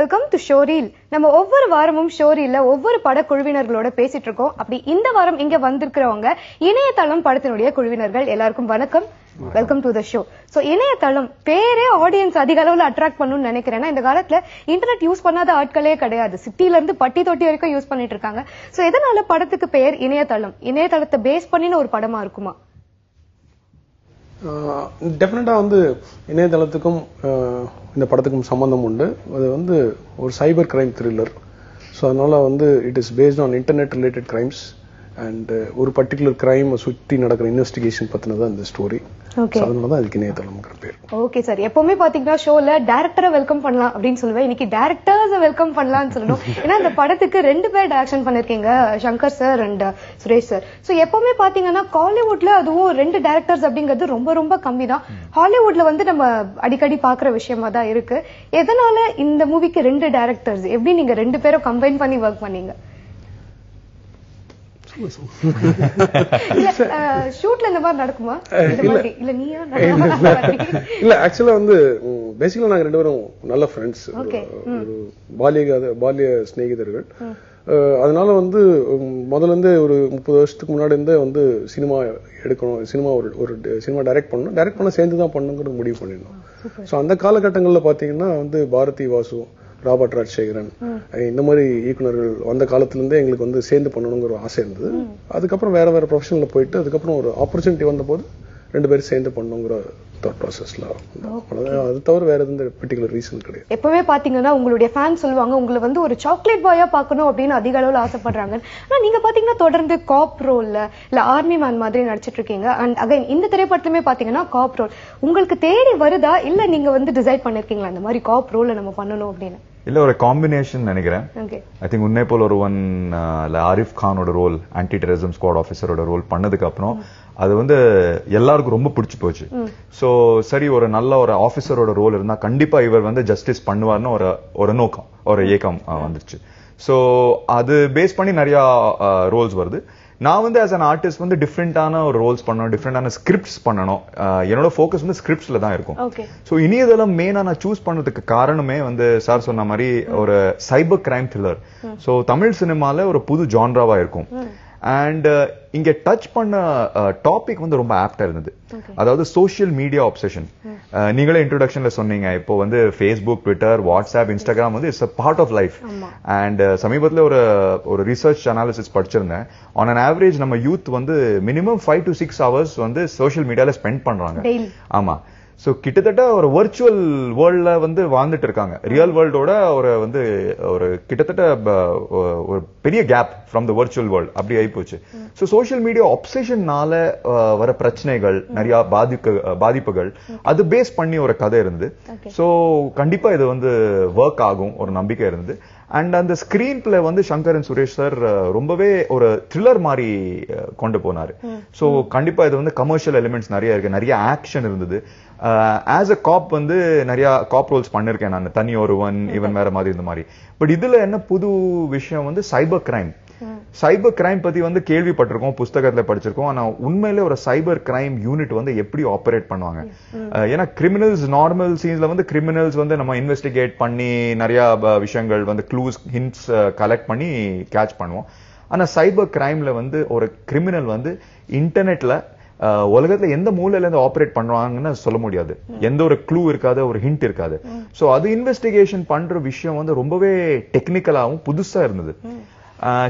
Welcome to showreel. நம்ம ஒவ்வொரு வாரமும் ஷோரீல்ல ஒவ்வொரு படக்குழுவினர்களோட பேசிட்டு இருக்கோம். அப்படி இந்த வாரம் இங்க வந்திருக்கிறவங்க இணையதளம் படத்தினுடைய குழுவினர்கள். எல்லாருக்கும் வணக்கம், welcome to the show. So இணையதளம் பேரே ஆடியன்ஸ் அதிக அளவுல அட்ராக்ட் பண்ணணும்னு நினைக்கிறேன். இந்த காலத்துல இன்டர்நெட் யூஸ் பண்ணாத ஆட்களே கிடையாது. சிட்டில இருந்து பட்டி தொட்டி வரைக்கும் யூஸ் பண்ணிட்டு இருக்காங்க. சோ எதனால படத்துக்கு பெயர் இணையதளம்? இணையதளத்தை பேஸ் பண்ணின ஒரு படமா இருக்குமா? டெஃபினட்டா இணையதளத்துக்கும் இந்த படத்துக்கும் சம்பந்தம் உண்டு. அது ஒரு சைபர் கிரைம் த்ரில்லர். ஸோ அதனால it is based on internet related crimes and ஒரு பர்டிகுலர் கிரைம் சுற்றி நடக்கிற இன்வெஸ்டிகேஷன் பத்தினதான் இந்த ஸ்டோரி. அதனாலதான் அதுக்கு இணையதளம்ங்கிற பேர். ஓகே சார், எப்பவுமே பாத்தீங்கன்னா ஷோல டைரக்டரை வெல்கம் பண்ணலாம் அப்படின்னு சொல்லுவேன். இன்னைக்கு டைரக்டர்ஸ் வெல்கம் பண்ணலாம்னு சொல்லணும். ஏன்னா இந்த படத்துக்கு 2 பேர் டைரக்ஷன் பண்ணிருக்கீங்க, Shankar sir and Suresh sir. So எப்பவுமே பாத்தீங்கன்னா காலிவுட்ல அதுவும் 2 டைரக்டர்ஸ் அப்படிங்கிறது ரொம்ப ரொம்ப கம்மி தான். ஹாலிவுட்ல நம்ம அடிக்கடி பாக்குற விஷயமா தான் இருக்கு. எதனால இந்த மூவிக்கு 2 டைரக்டர்ஸ்? எப்படி நீங்க 2 பேரும் கம்பைன் பண்ணி ஒர்க் பண்ணீங்க? ஷூட்ல இந்த மாதிரி நடக்குமா? இல்ல ஆக்சுவலா பேசிக்கலா நாங்க 2 பேரும் நல்ல ஃப்ரெண்ட்ஸ், பால்ய சிநேகிதர்கள். அதனால முதல்ல இருந்தே ஒரு 30 வருஷத்துக்கு முன்னாடி இருந்தே சினிமா எடுக்கணும், சினிமா ஒரு சினிமா டைரக்ட் பண்ண சேர்ந்துதான் பண்ணுங்கிறது முடிவு பண்ணிடணும். சோ அந்த காலகட்டங்கள்ல பாத்தீங்கன்னா பாரதி வாசு, ராபர்ட் ராஜசேகரன், இந்த மாதிரி இயக்குநர்கள் அந்த காலத்துல இருந்தே எங்களுக்கு சேர்ந்து பண்ணணுங்கிற ஒரு ஆசை இருந்தது. அதுக்கப்புறம் வேற வேற ப்ரொஃபஷனல்ல போயிட்டு அதுக்கப்புறம் ஒரு ஆப்பர்ச்சுனிட்டி வந்த போது 2 பேரும் சேர்ந்து பண்ணுங்கிற ப்ராசஸ்ல. அது தவிர வேற எந்த பர்டிகுலர் ரீசன் கிடையாது. எப்பவே பாத்தீங்கன்னா உங்களுடைய ஃபேன் சொல்லுவாங்க உங்களை ஒரு சாக்லேட் பாயா பாக்கணும் அப்படின்னு அதிக அளவுல ஆசைப்படுறாங்க. ஆனா நீங்க பாத்தீங்கன்னா தொடர்ந்து காப் ரோல்ல இல்ல ஆர்மி மேன் மாதிரி நடிச்சிட்டு இருக்கீங்க. அண்ட் அகைன் இந்த திரைப்படத்துலயுமே பாத்தீங்கன்னா காப் ரோல் உங்களுக்கு தேடி வருதா இல்ல நீங்க டிசைட் பண்ணிருக்கீங்களா இந்த மாதிரி காப் ரோல்ல நம்ம பண்ணணும் அப்படின்னு? இல்ல ஒரு காம்பினேஷன் நினைக்கிறேன். ஐ திங்க் உன்னை போல் ஒருவன் ஆரிஃப் கானோட ரோல், ஆன்டி டெரரிசம் ஸ்குவாட் ஆபீசரோட ரோல் பண்ணதுக்கு அப்புறம் அது எல்லாருக்கும் ரொம்ப பிடிச்சு போச்சு. சோ சரி, ஒரு நல்ல ஒரு ஆபீசரோட ரோல் இருந்தா கண்டிப்பா இவர் ஜஸ்டிஸ் பண்ணுவார்னு ஒரு நோக்கம், ஒரு ஏக்கம் வந்துருச்சு. சோ அது பேஸ் பண்ணி நிறைய ரோல்ஸ் வருது. நான் ஆஸ் அன் ஆர்டிஸ்ட் டிஃப்ரெண்டான ஒரு ரோல்ஸ் பண்ணணும், டிஃப்ரெண்டான ஸ்கிரிப்ட்ஸ் பண்ணணும். என்னோட ஃபோக்கஸ் ஸ்கிரிப்ட்ஸ்ல தான் இருக்கும். சோ இனியதெல்லாம் மெயினா நான் சூஸ் பண்ணதுக்கு காரணமே சார் சொன்ன மாதிரி ஒரு cyber crime thriller. So Tamil சினிமால ஒரு புது ஜான்ராவா இருக்கும். அண்ட் இங்க டச் பண்ண டாபிக் ரொம்ப ஆப்டா இருந்தது. அதாவது சோசியல் மீடியா ஆப்சஷன். நீங்களே இன்ட்ரோடக்ஷன்ல சொன்னீங்க, இப்போ Facebook, Twitter, WhatsApp, Instagram it's a part of life. And சமீபத்துல ஒரு ரிசர்ச் அனாலிசிஸ் படிச்சிருந்தேன். ஆன் அன் ஆவரேஜ் நம்ம youth minimum 5 to 6 hours social மீடியால ஸ்பெண்ட் பண்றாங்க. ஆமா. சோ கிட்டத்தட்ட ஒரு வர்ச்சுவல் வேர்ல்ட்ல வாழ்ந்துட்டு இருக்காங்க. ரியல் வேர்ல்டோட ஒரு கிட்டத்தட்ட ஒரு பெரிய gap from the virtual world அப்படி ஆகி போச்சு. சோ சோசியல் மீடியா ஆப்சஷன்னால வர பிரச்சனைகள், நிறைய பாதிப்புகள் அது பேஸ் பண்ணி ஒரு கதை இருந்தது. சோ கண்டிப்பா இது ஒர்க் ஆகும் ஒரு நம்பிக்கை இருந்தது. அண்ட் அந்த screen play Shankar and Suresh sir ரொம்பவே ஒரு த்ரில்லர் மாதிரி கொண்டு போனாரு. சோ கண்டிப்பா இது கமர்ஷியல் எலிமெண்ட்ஸ் நிறைய இருக்கு, நிறைய ஆக்ஷன் இருந்தது. ஆஸ் அ காப் நிறைய காப் ரோல்ஸ் பண்ணிருக்கேன் நான், தனி ஒருவன், இவன் வேற மாதிரி இந்த மாதிரி. பட் இதுல என்ன புது விஷயம் சைபர் கிரைம். சைபர் கிரைம் பத்தி கேள்விப்பட்டிருக்கோம், புஸ்தகத்துல படிச்சிருக்கோம். ஆனா உண்மையிலே ஒரு சைபர் கிரைம் யூனிட் எப்படி ஆபரேட் பண்ணுவாங்க? ஏன்னா கிரிமினல்ஸ் நார்மல் சீன்ஸ்ல கிரிமினல்ஸ் நம்ம இன்வெஸ்டிகேட் பண்ணி நிறைய விஷயங்கள் க்ளூஸ், ஹிண்ட்ஸ் கலெக்ட் பண்ணி கேட்ச் பண்ணுவோம். ஆனா சைபர் கிரைம்ல ஒரு கிரிமினல் இன்டர்நெட்ல உலகத்துல எந்த மூலையில இருந்து ஆபரேட் பண்ணுவாங்கன்னு சொல்ல முடியாது. எந்த ஒரு க்ளூ இருக்காது, ஒரு ஹிண்ட் இருக்காது. சோ அது இன்வெஸ்டிகேஷன் பண்ற விஷயம் ரொம்பவே டெக்னிக்கலாவும் புதுசா இருந்தது.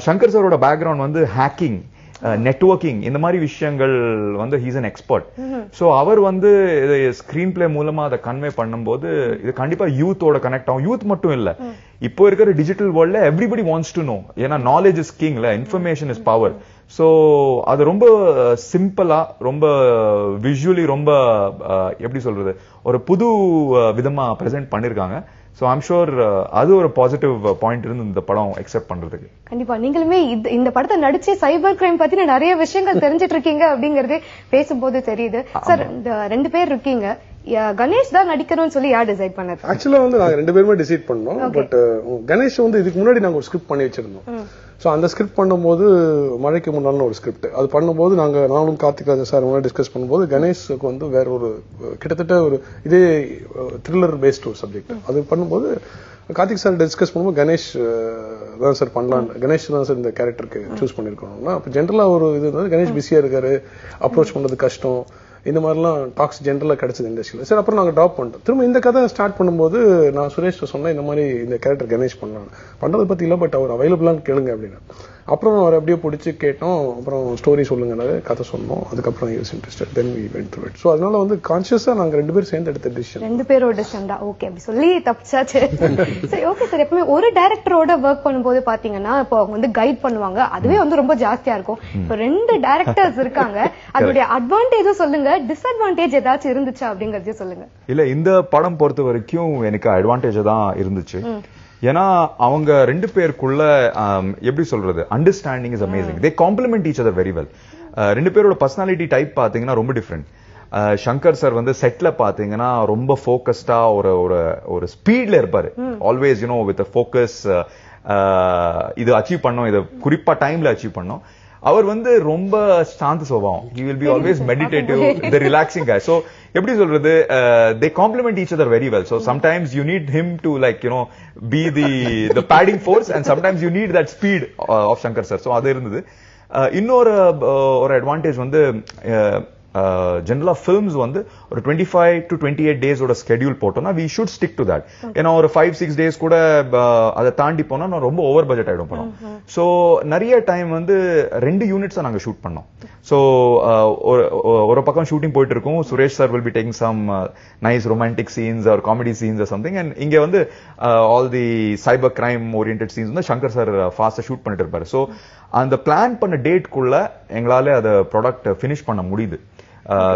சங்கர் சாரோட பேக்ரவுண்ட் ஹேக்கிங், நெட்வொர்க்கிங், இந்த மாதிரி விஷயங்கள் ஹீஸ் அன் எக்ஸ்பர்ட். சோ அவர் ஸ்கிரீன் பிளே மூலமா அதை கன்வே பண்ணும்போது இது கண்டிப்பா யூத்தோட கனெக்ட் ஆகும். யூத் மட்டும் இல்ல, இப்போ இருக்கிற டிஜிட்டல் வேர்ல்ட்ல எவ்ரிபடி வாண்ட்ஸ் டு நோ. ஏன்னா நாலேஜ் இஸ் கிங்ல, இன்ஃபர்மேஷன் இஸ் பவர். சோ அது ரொம்ப சிம்பிளா, ரொம்ப விஷுவலி, ரொம்ப எப்படி சொல்றது, ஒரு புது விதமா பிரசன்ட் பண்ணிருக்காங்க. சோ ஐம் ஷூர் அது ஒரு பாசிட்டிவ் பாயிண்ட் இருந்து இந்த படம் எக்ஸெப்ட் பண்றதுக்கு. கண்டிப்பா நீங்களுமே இந்த படத்தை நடிச்சு சைபர் கிரைம் பத்தின நிறைய விஷயங்கள் தெரிஞ்சிட்டு இருக்கீங்க அப்படிங்கறது பேசும்போது தெரியுது. சார், இந்த 2 பேர் இருக்கீங்க, கணேஷ் தான் நடிக்கணும்னு சொல்லி யார் டிசைட் பண்ணாரு? ஆக்சுவலா நாங்க 2 பேருமே டிசைட் பண்ணோம். பட் கணேஷ் இதுக்கு முன்னாடி நாங்க ஒரு ஸ்கிரிப்ட் பண்ணி வச்சிருந்தோம். சோ அந்த ஸ்கிரிப்ட் பண்ணும்போது மழைக்கு முன்னால ஒரு ஸ்கிரிப்ட் அது பண்ணும்போது நானும் கார்த்திக் ராஜா சார் டிஸ்கஸ் பண்ணும்போது கணேஷுக்கு வேற ஒரு கிட்டத்தட்ட ஒரு இதே த்ரில்லர் பேஸ்ட் ஒரு சப்ஜெக்ட் அது பண்ணும்போது கார்த்திக் சார் டிஸ்கஸ் பண்ணும்போது கணேஷ் தான் சார் பண்ணலாம், கணேஷ் தான் சார் இந்த கேரக்டருக்கு சூஸ் பண்ணிருக்கோம்னா, அப்ப ஜென்ரலா ஒரு இது கணேஷ் பிஸியா இருக்காரு, அப்ரோச் பண்றது கஷ்டம், இந்த மாதிரிலாம் டாக்ஸ் ஜென்ரலா கிடைச்சது இண்டஸ்ட்ரியில. சரி அப்புறம் நாங்க ட்ராப் பண்ணிட்டோம். திரும்ப இந்த கதை ஸ்டார்ட் பண்ணும்போது நான் சுரேஷ் சொன்னேன் இந்த மாதிரி இந்த கேரக்டர் கணேஷ் பண்ணலாம், பண்றதை பத்தி இல்ல பட் அவர் அவைலபிளான்னு கேளுங்க அப்படின்னு. அப்புறம் அவர் அப்படியே பிடிச்சி கேட்டோம், அப்புறம் ஸ்டோரி சொல்லுங்க கதை சொன்னோம், அதுக்கப்புறம் use interested then we went through it. So அதனால வந்து கான்ஷியஸா நாங்க 2 பேரும் சேர்ந்து எடுத்த டிசிஷன். 2 பேரோட டிசிஷன் தான். ஓகே அப்படி சொல்லி தப்பிச்சாச்சு. சரி ஓகே சார், எப்பவுமே ஒரு டைரக்டரோட ஒர்க் பண்ணும்போது பாத்தீங்கன்னா இப்போ அவங்க வந்து கைட் பண்ணுவாங்க, அதுவே வந்து ரொம்ப ஜாஸ்தியா இருக்கும். இப்போ 2 டைரக்டர்ஸ் இருக்காங்க, அதோட அட்வான்டேஜும் சொல்லுங்க, டிஸ்அட்வான்டேஜ் ஏதாச்சும் இருந்துச்சா அப்படிங்கறதையும் சொல்லுங்க. இல்ல இந்த படம் பொறுத்த வரைக்கும் எனக்கு அட்வான்டேஜ் தான் இருந்துச்சு. ஏன்னா அவங்க 2 பேருக்குள்ள எப்படி சொல்றது, understanding is amazing. They compliment each other very well. 2 பேரோட பர்சனாலிட்டி டைப் பாத்தீங்கன்னா ரொம்ப டிஃப்ரெண்ட். சங்கர் சார் வந்து செட்ல பாத்தீங்கன்னா ரொம்ப போக்கஸ்டா ஒரு ஸ்பீட்ல இருப்பாரு, ஆல்வேஸ் யூனோ வித் ஃபோக்கஸ், இது அச்சீவ் பண்ணோம், இதை குறிப்பா டைம்ல அச்சீவ் பண்ணோம். அவர் வந்து ரொம்ப சாந்த சுபாவம், he will be always meditative, the relaxing guy. So எப்படி சொல்றது, they complement each other very well. So sometimes you need him to like you know be the padding force, and sometimes you need that speed of Shankar sir. So அது இருந்தது. இன்னொரு advantage வந்து ஜெனரலா films வந்து ஒரு 25 to 28 days ஓட schedule போட்டோம்னா we should stick to that. ஏன்னா ஒரு 5-6 days கூட அதை தாண்டி போனா நான் ரொம்ப ஓவர் பட்ஜெட் ஆயிடும் படம். சோ நிறைய டைம் வந்து 2 யூனிட்ஸ் நாங்க ஷூட் பண்ணோம். சோ ஒரு பக்கம் ஷூட்டிங் போயிட்டு இருக்கும், Suresh sir will be taking some nice romantic scenes or comedy scenes or something, and இங்க வந்து all the cyber crime oriented scenes வந்து சங்கர் சார் ஃபாஸ்டா ஷூட் பண்ணிட்டு இருப்பாரு. சோ அந்த பிளான் பண்ண டேட்குள்ள எங்களால அதை ப்ராடக்ட் ஃபினிஷ் பண்ண முடியுது.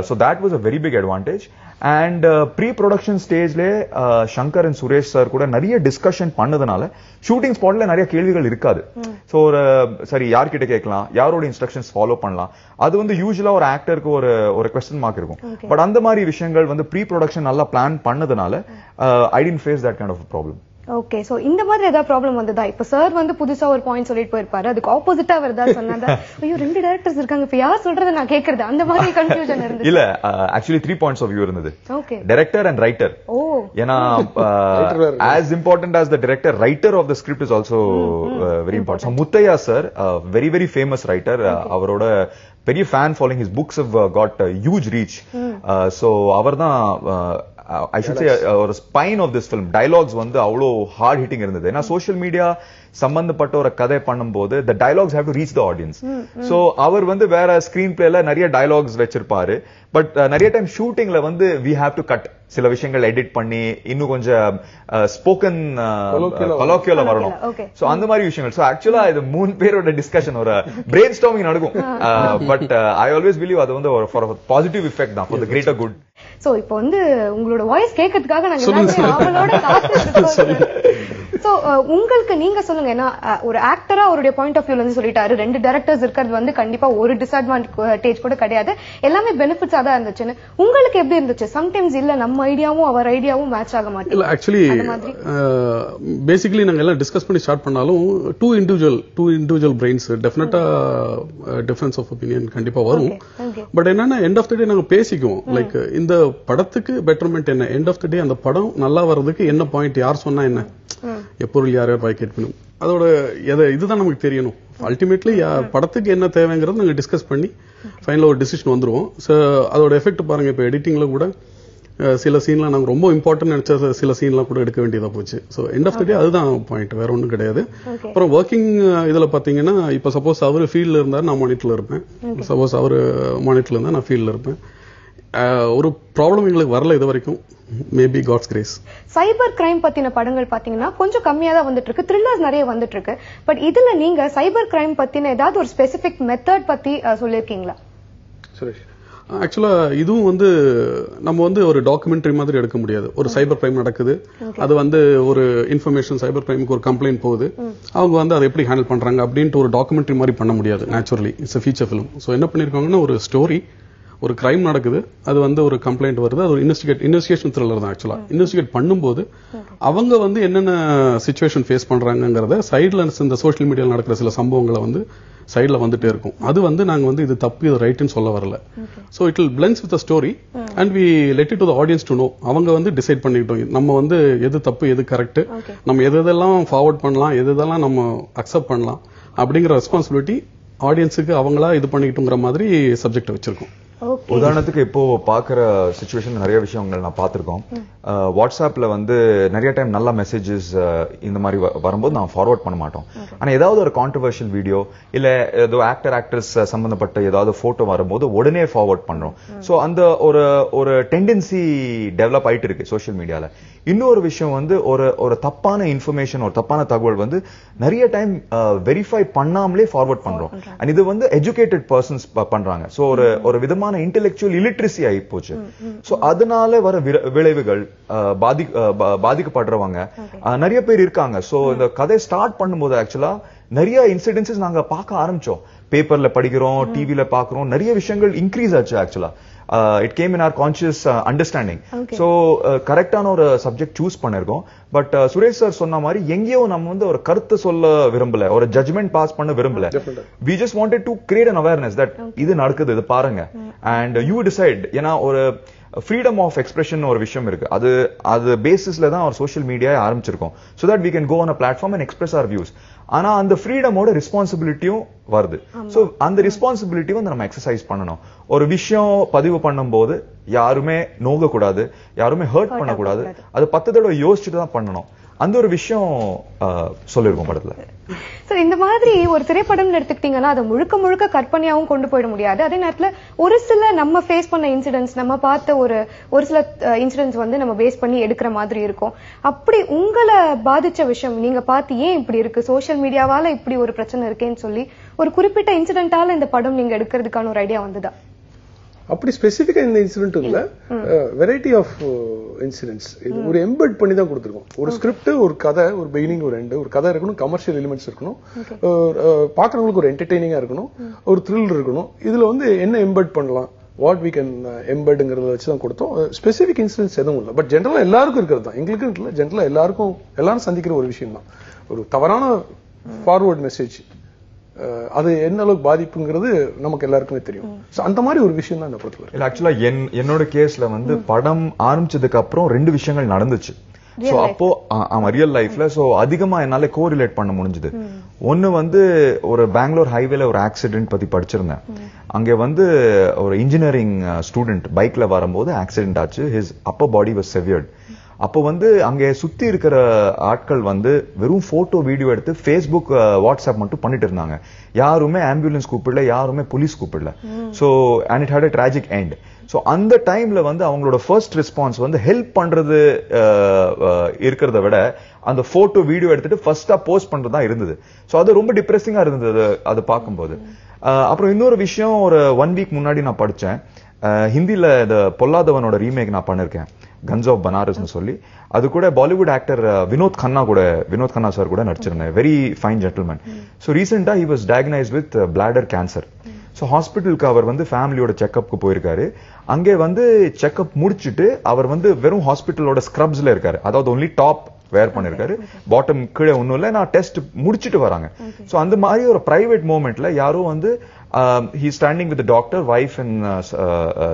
So that was a very big advantage. And pre-production stage-ல சங்கர் and சுரேஷ் சார் கூட நிறைய டிஸ்கஷன் பண்ணதுனால ஷூட்டிங் ஸ்பாட்ல நிறைய கேள்விகள் இருக்காது. சோ சரி யார்கிட்ட கேட்கலாம், யாரோட இன்ஸ்ட்ரக்ஷன்ஸ் ஃபாலோ பண்ணலாம், அது வந்து யூசுவலா ஒரு ஆக்டருக்கு ஒரு கொஸ்டின் மார்க் இருக்கும். பட் அந்த மாதிரி விஷயங்கள் வந்து ப்ரீ ப்ரொடக்ஷன் நல்லா பிளான் பண்ணதுனால I didn't face that kind of a problem. Okay, so இந்த மாதிரி ஏதாவது ப்ராப்ளம் வந்ததா? இப்ப சார் வந்து புதுசா ஒரு பாயிண்ட் சொல்லிட்டு போயிருப்பாரு, அதுக்கு ஆப்போசிட்டா வருதா சொன்னாங்க, ஐயோ 2 டைரக்டர்ஸ் இருக்காங்க, இப்ப யார் சொல்றதை நான் கேக்குறது, அந்த மாதிரி கன்ஃபியூஷன் இருந்துச்சு. இல்ல ஆக்சுவலி 3 points of view இருந்தது. Okay, director and writer. ஏன்னா as important as the director, writer of the script is also very important. So Muthaiah sir very very famous writer. அவரோட பெரிய fan following, his books have got a huge reach. So அவர்தான் I should say ஒரு spine of this film. Dialogues வந்து அவ்வளோ heart hitting இருந்தது. ஏன்னா social media சம்பந்தப்பட்ட ஒரு கதை பண்ணும்போது the dialogues have to reach the audience. So அவர் வந்து வேற ஸ்கிரீன் பிளேல நிறைய டயலாக்ஸ் வச்சிருப்பாரு, பட் நிறைய டைம் ஷூட்டிங்ல வந்து we have to cut சில விஷயங்கள் எடிட் பண்ணி இன்னும் கொஞ்சம் ஸ்போக்கன் கொலோக்கியலா வரணும். சோ அந்த மாதிரி விஷயங்கள். சோ ஆக்சுவலா இது 3 பேரோட டிஸ்கஷன், ஒரு பிரெயின் ஸ்டார்மிங் நடக்கும். பட் ஐ ஆல்வேஸ் பிலீவ் அது வந்து ஃபார் a positive effect தான், for the greater good. So இப்போ வந்து உங்களோட வாய்ஸ் கேட்கிறதுக்காக நாங்க எல்லாரும் ஆவலோட காத்துட்டு இருக்கோம். சோ உங்களுக்கு நீங்க சொல்லுங்க, ஏன்னா ஒரு ஆக்டரா அவருடைய பாயிண்ட் ஆஃப் வியூல இருந்து சொல்லிட்டாரு, 2 டைரக்டர்ஸ் இருக்கிறது வந்து கண்டிப்பா ஒரு டிஸ்அட்வான்டேஜ் கூட கிடையாது, எல்லாமே பெனிஃபிட்ஸா தான் இருந்துச்சுன்னு. உங்களுக்கு எப்படி இருந்துச்சு? சம்டைம்ஸ் இல்ல நம்ம ஐடியாவும் அவர் ஐடியாவும் மேட்ச் ஆக மாட்டேங்குது. இல்ல ஆக்சுவலி பேசிக்கலி நாங்க எல்லாம் டிஸ்கஸ் பண்ணி ஸ்டார்ட் பண்ணாலும் டூ இண்டிவிஜுவல் பிரெயின்ஸ் டெஃபினட்டா டிஃபரன்ஸ் ஆஃப் ஒபினியன் கண்டிப்பா வரும். பட் என்னன்னா எண்ட் ஆஃப் த டே நாங்க பேசிக்குவோம், லைக் இந்த படத்துக்கு பெட்டர்மெண்ட் என்ன, எண்ட் ஆஃப் த டே அந்த படம் நல்லா வர்றதுக்கு என்ன பாயிண்ட், யார் சொன்னா என்ன, எப்பொருள் யார் யார் பாய் கேட்கணும், அதோட இதுதான் நமக்கு தெரியணும். அல்டிமேட்லி படத்துக்கு என்ன தேவைங்கிறது நாங்க டிஸ்கஸ் பண்ணி ஃபைனலா ஒரு டிசிஷன் வந்துருவோம். அதோட எஃபெக்ட் பாருங்க, இப்ப எடிட்டிங்ல கூட சில சீன்லாம் நாங்க ரொம்ப இம்பார்ட்டன்ட் நினைச்ச சில சீன்லாம் கூட எடுக்க வேண்டியதா போச்சு. ஸோ எண்ட் ஆஃப் த டே அதுதான் பாயிண்ட், வேற ஒன்றும் கிடையாது. அப்புறம் ஒர்க்கிங் இதுல பாத்தீங்கன்னா இப்ப சப்போஸ் அவரு ஃபீல்ட்ல இருந்தாரு, நான் மானிட்டர்ல இருப்பேன். சப்போஸ் அவரு மானிட்டர்ல இருந்தா நான் ஃபீல்ட்ல இருப்பேன். ஒரு ப்ராப்ளம் எங்களுக்கு வரல இது வரைக்கும், maybe God's grace. Cyber crime பத்தின படங்கள் பாத்தீங்கன்னா கொஞ்சம் கம்மியா தான் வந்துட்டு இருக்கு, த்ரில்லர்ஸ் நிறைய வந்துட்டு இருக்கு. பட் இதுல நீங்க சைபர் கிரைம் பத்தின ஏதாவது ஒரு ஸ்பெசிபிக் மெத்தட் பத்தி சொல்லிருக்கீங்களா? சுரேஷ், ஆக்சுவலா இதுவும் வந்து நம்ம வந்து ஒரு டாக்குமெண்ட்ரி மாதிரி எடுக்க முடியாது. ஒரு சைபர் கிரைம் நடக்குது, அது வந்து ஒரு இன்ஃபர்மேஷன், சைபர் கிரைமுக்கு ஒரு கம்ப்ளைண்ட் போகுது, அவங்க வந்து அதை எப்படி ஹேண்டில் பண்றாங்க அப்படின்ட்டு ஒரு டாக்குமெண்ட்ரி மாதிரி பண்ண முடியாது. Naturally it's a feature film. So என்ன பண்ணிருக்காங்கன்னா, ஒரு ஸ்டோரி, ஒரு கிரைம் நடக்குது, அது வந்து ஒரு கம்ப்ளைண்ட் வருது, அது ஒரு இன்வெஸ்டிகேஷன் த்ரில்லர் தான். ஆக்சுவலா இன்வெஸ்டிகேட் பண்ணும்போது அவங்க வந்து என்னென்ன சிச்சுவேஷன் ஃபேஸ் பண்றாங்கிறத சைட்ல இந்த சோஷியல் மீடியாவில் நடக்கிற சில சம்பவங்களை வந்து சைட்ல வந்துட்டே இருக்கும். அது வந்து நாங்க வந்து இது தப்பு இது ரைட்னு சொல்ல வரல. So it will blends with story. And we let it to the audience to know. அவங்க வந்து டிசைட் பண்ணிக்கிட்டோம் நம்ம வந்து எது தப்பு எது கரெக்ட், நம்ம எதெல்லாம் ஃபார்வர்ட் பண்ணலாம் எதெல்லாம் நம்ம அக்செப்ட் பண்ணலாம் அப்படிங்கிற ரெஸ்பான்சிபிலிட்டி ஆடியன்ஸுக்கு அவங்களா இது பண்ணிக்கிட்டுங்கிற மாதிரி சப்ஜெக்ட் வச்சிருக்கோம். உதாரணத்துக்கு இப்போ பாக்குற சிச்சுவேஷன் நிறைய விஷயங்கள் நான் பார்த்திருக்கோம். வாட்ஸ்அப்ல வந்து நிறைய டைம் நல்ல மெசேஜஸ் இந்த மாதிரி வரும்போது நான் ஃபார்வர்ட் பண்ண மாட்டோம். ஆனா ஏதாவது ஒரு கான்ட்ரோவர்ஷியல் வீடியோ இல்ல ஏதோ ஆக்ட்ரஸ் சம்பந்தப்பட்ட ஏதாவது போட்டோ வரும்போது உடனே ஃபார்வர்ட் பண்றோம். சோ அந்த ஒரு டெண்டன்சி டெவலப் ஆயிட்டு இருக்கு சோசியல் மீடியால. இன்னொரு விஷயம் வந்து ஒரு தப்பான இன்ஃபர்மேஷன் ஒரு தப்பான தகவல் வந்து நிறைய டைம் வெரிஃபை பண்ணாமலே ஃபார்வர்ட் பண்றோம். அண்ட் இது வந்து எஜுகேட்டட் பர்சன்ஸ் பண்றாங்க. சோ ஒரு விதமான இன்டெலெக்சுவல் இலிட்ரஸி ஆகி போச்சு. சோ அதனால வர விளைவுகள் பாதிக்கப்படுறவங்க நிறைய பேர் இருக்காங்க. சோ இந்த கதை ஸ்டார்ட் பண்ணும்போது ஆக்சுவலா நிறைய இன்சிடென்ட்ஸ் நாங்க பார்க்க ஆரம்பிச்சோம். பேப்பர்ல படிக்கிறோம், டிவில பாக்குறோம், நிறைய விஷயங்கள் இன்க்ரீஸ் ஆச்சு ஆக்சுவலா. It came in our conscious understanding. So கரெக்டான ஒரு சப்ஜெக்ட் சூஸ் பண்ணிருக்கோம். பட் சுரேஷ் சார் சொன்ன மாதிரி எங்கேயோ நம்ம வந்து ஒரு கருத்து சொல்ல விரும்பல, ஒரு ஜட்ஜ்மெண்ட் பாஸ் பண்ண விரும்பல. We just wanted to create an awareness that இது நடக்குது, இது பாருங்க and you decide. ஏன்னா ஒரு ஃப்ரீடம் ஆஃப் எக்ஸ்பிரஷன் ஒரு விஷயம் இருக்கு. அது பேசிஸ்ல தான் ஒரு சோஷியல் மீடியா ஆரம்பிச்சிருக்கோம். So that we can go on a platform and express our views. ஆனா அந்த ஃப்ரீடமோட ரெஸ்பான்சிபிலிட்டியும் வருது. சோ அந்த ரெஸ்பான்சிபிலிட்டி வந்து நம்ம எக்ஸசைஸ் பண்ணணும். ஒரு விஷயம் பதிவு பண்ணும்போது யாருமே நோக கூடாது, யாருமே ஹர்ட் பண்ணக்கூடாது. அது 10 தடவை யோசிச்சுட்டு தான் பண்ணணும். அந்த ஒரு விஷயம் சொல்லிருக்கோம் படத்துல. சோ இந்த மாதிரி ஒரு திரைப்படம் எடுத்துக்கிட்டீங்கன்னா அது முழுக்க முழுக்க கற்பனையாவும் கொண்டு போயிட முடியாது. அதே நேரத்துல ஒரு சில நம்ம ஃபேஸ் பண்ண இன்சிடென்ட்ஸ், நம்ம பார்த்த ஒரு சில இன்சிடென்ட்ஸ் வந்து நம்ம பேஸ் பண்ணி எடுக்கிற மாதிரி இருக்கும். அப்படி உங்களை பாதிச்ச விஷயம் நீங்க பார்த்து ஏன் இப்படி இருக்கு, சோசியல் மீடியாவால இப்படி ஒரு பிரச்சனை இருக்கேன்னு சொல்லி ஒரு குறிப்பிட்ட இன்சிடென்ட்டால இந்த படம் நீங்க எடுக்கிறதுக்கான ஒரு ஐடியா வந்துதா? அப்படி ஸ்பெசிபிக்கா இந்த இன்சிடென்ட் இல்ல, வெரைட்டி ஆஃப் இன்சிடென்ட்ஸ். இது ஒரு எம்பெட் பண்ணி தான் கொடுத்துருக்கோம். ஒரு ஸ்கிரிப்ட், ஒரு கதை, ஒரு பிகினிங், ஒரு எண்ட், ஒரு கதை இருக்கணும், கமர்ஷியல் எலிமெண்ட்ஸ் இருக்கணும், பாக்குறவங்களுக்கு ஒரு என்டர்டெய்னிங்கா இருக்கணும், ஒரு த்ரில் இருக்கணும். இதுல வந்து என்ன எம்பெட் பண்ணலாம், வாட் வி கேன் எம்பெட்ங்கிறத வச்சு தான் கொடுத்தோம். ஸ்பெசிபிக் இன்சிடென்ட்ஸ் எதுவும் இல்லை. பட் ஜென்ரலா எல்லாருக்கும் இருக்கிறது தான், எங்களுக்கு இல்லை, ஜென்ரலா எல்லாரும் சந்திக்கிற ஒரு விஷயம் தான். ஒரு தவறான ஃபார்வர்ட் மெசேஜ் அது என்ன அளவுக்கு பாதிப்புங்கிறது நமக்கு எல்லாருக்குமே தெரியும். அந்த மாதிரி ஒரு விஷயம் தான் இந்த படத்துல. இல்ல ஆக்சுவலா என்னோட கேஸ்ல வந்து படம் ஆரம்பிச்சதுக்கு அப்புறம் 2 விஷயங்கள் நடந்துச்சு. சோ அப்போ ரியல் லைஃப்ல சோ அதிகமா என்னால கோரிலேட் பண்ண முடிஞ்சது. ஒன்னு வந்து ஒரு பெங்களூர் ஹைவேல ஒரு ஆக்சிடென்ட் பத்தி படிச்சிருந்தேன். அங்க வந்து ஒரு இன்ஜினியரிங் ஸ்டூடெண்ட் பைக்ல வரும்போது ஆக்சிடென்ட் ஆச்சு. His upper body was severed. அப்போ வந்து அங்க சுத்தி இருக்கிற ஆட்கள் வந்து வெறும் போட்டோ வீடியோ எடுத்து Facebook வாட்ஸ்அப் மட்டும் பண்ணிட்டு இருந்தாங்க. யாருமே ஆம்புலன்ஸ் கூப்பிடல, யாருமே போலீஸ் கூப்பிடல. So and it had a tragic end. So அந்த டைம்ல வந்து அவங்களோட ஃபர்ஸ்ட் ரெஸ்பான்ஸ் வந்து ஹெல்ப் பண்றது இருக்கிறத விட அந்த போட்டோ வீடியோ எடுத்துட்டு ஃபர்ஸ்டா போஸ்ட் பண்றதா இருந்தது. சோ அது ரொம்ப டிப்ரெசிங்கா இருந்தது அது பார்க்கும்போது. அப்புறம் இன்னொரு விஷயம், ஒரு 1 வீக் முன்னாடி நான் படிச்சேன். ஹிந்தில இந்த பொல்லாதவனோட ரீமேக் நான் பண்ணிருக்கேன், கன்ஸ் ஆஃப் பனாரஸ்னு சொல்லி. அது கூட Bollywood actor Vinod Khanna sir கூட நடிச்சிருந்தேன். Very fine gentleman. ஸோ ரீசெண்டா he was diagnosed with bladder cancer. So ஹாஸ்பிட்டலுக்கு அவர் வந்து ஃபேமிலியோட செக்அப்க்கு போயிருக்காரு. அங்கே வந்து செக்அப் முடிச்சுட்டு அவர் வந்து வெறும் ஹாஸ்பிட்டலோட ஸ்க்ரப்ஸ்ல இருக்காரு. அதாவது ஒன்லி டாப் வேர் பண்ணிருக்காரு, பாட்டம் கீழே ஒன்னும் இல்ல. நான் டெஸ்ட் முடிச்சிட்டு வராங்க. சோ அந்த மாதிரி ஒரு பிரைவேட் மூமெண்ட்ல யாரோ வந்து he is standing with the doctor, wife and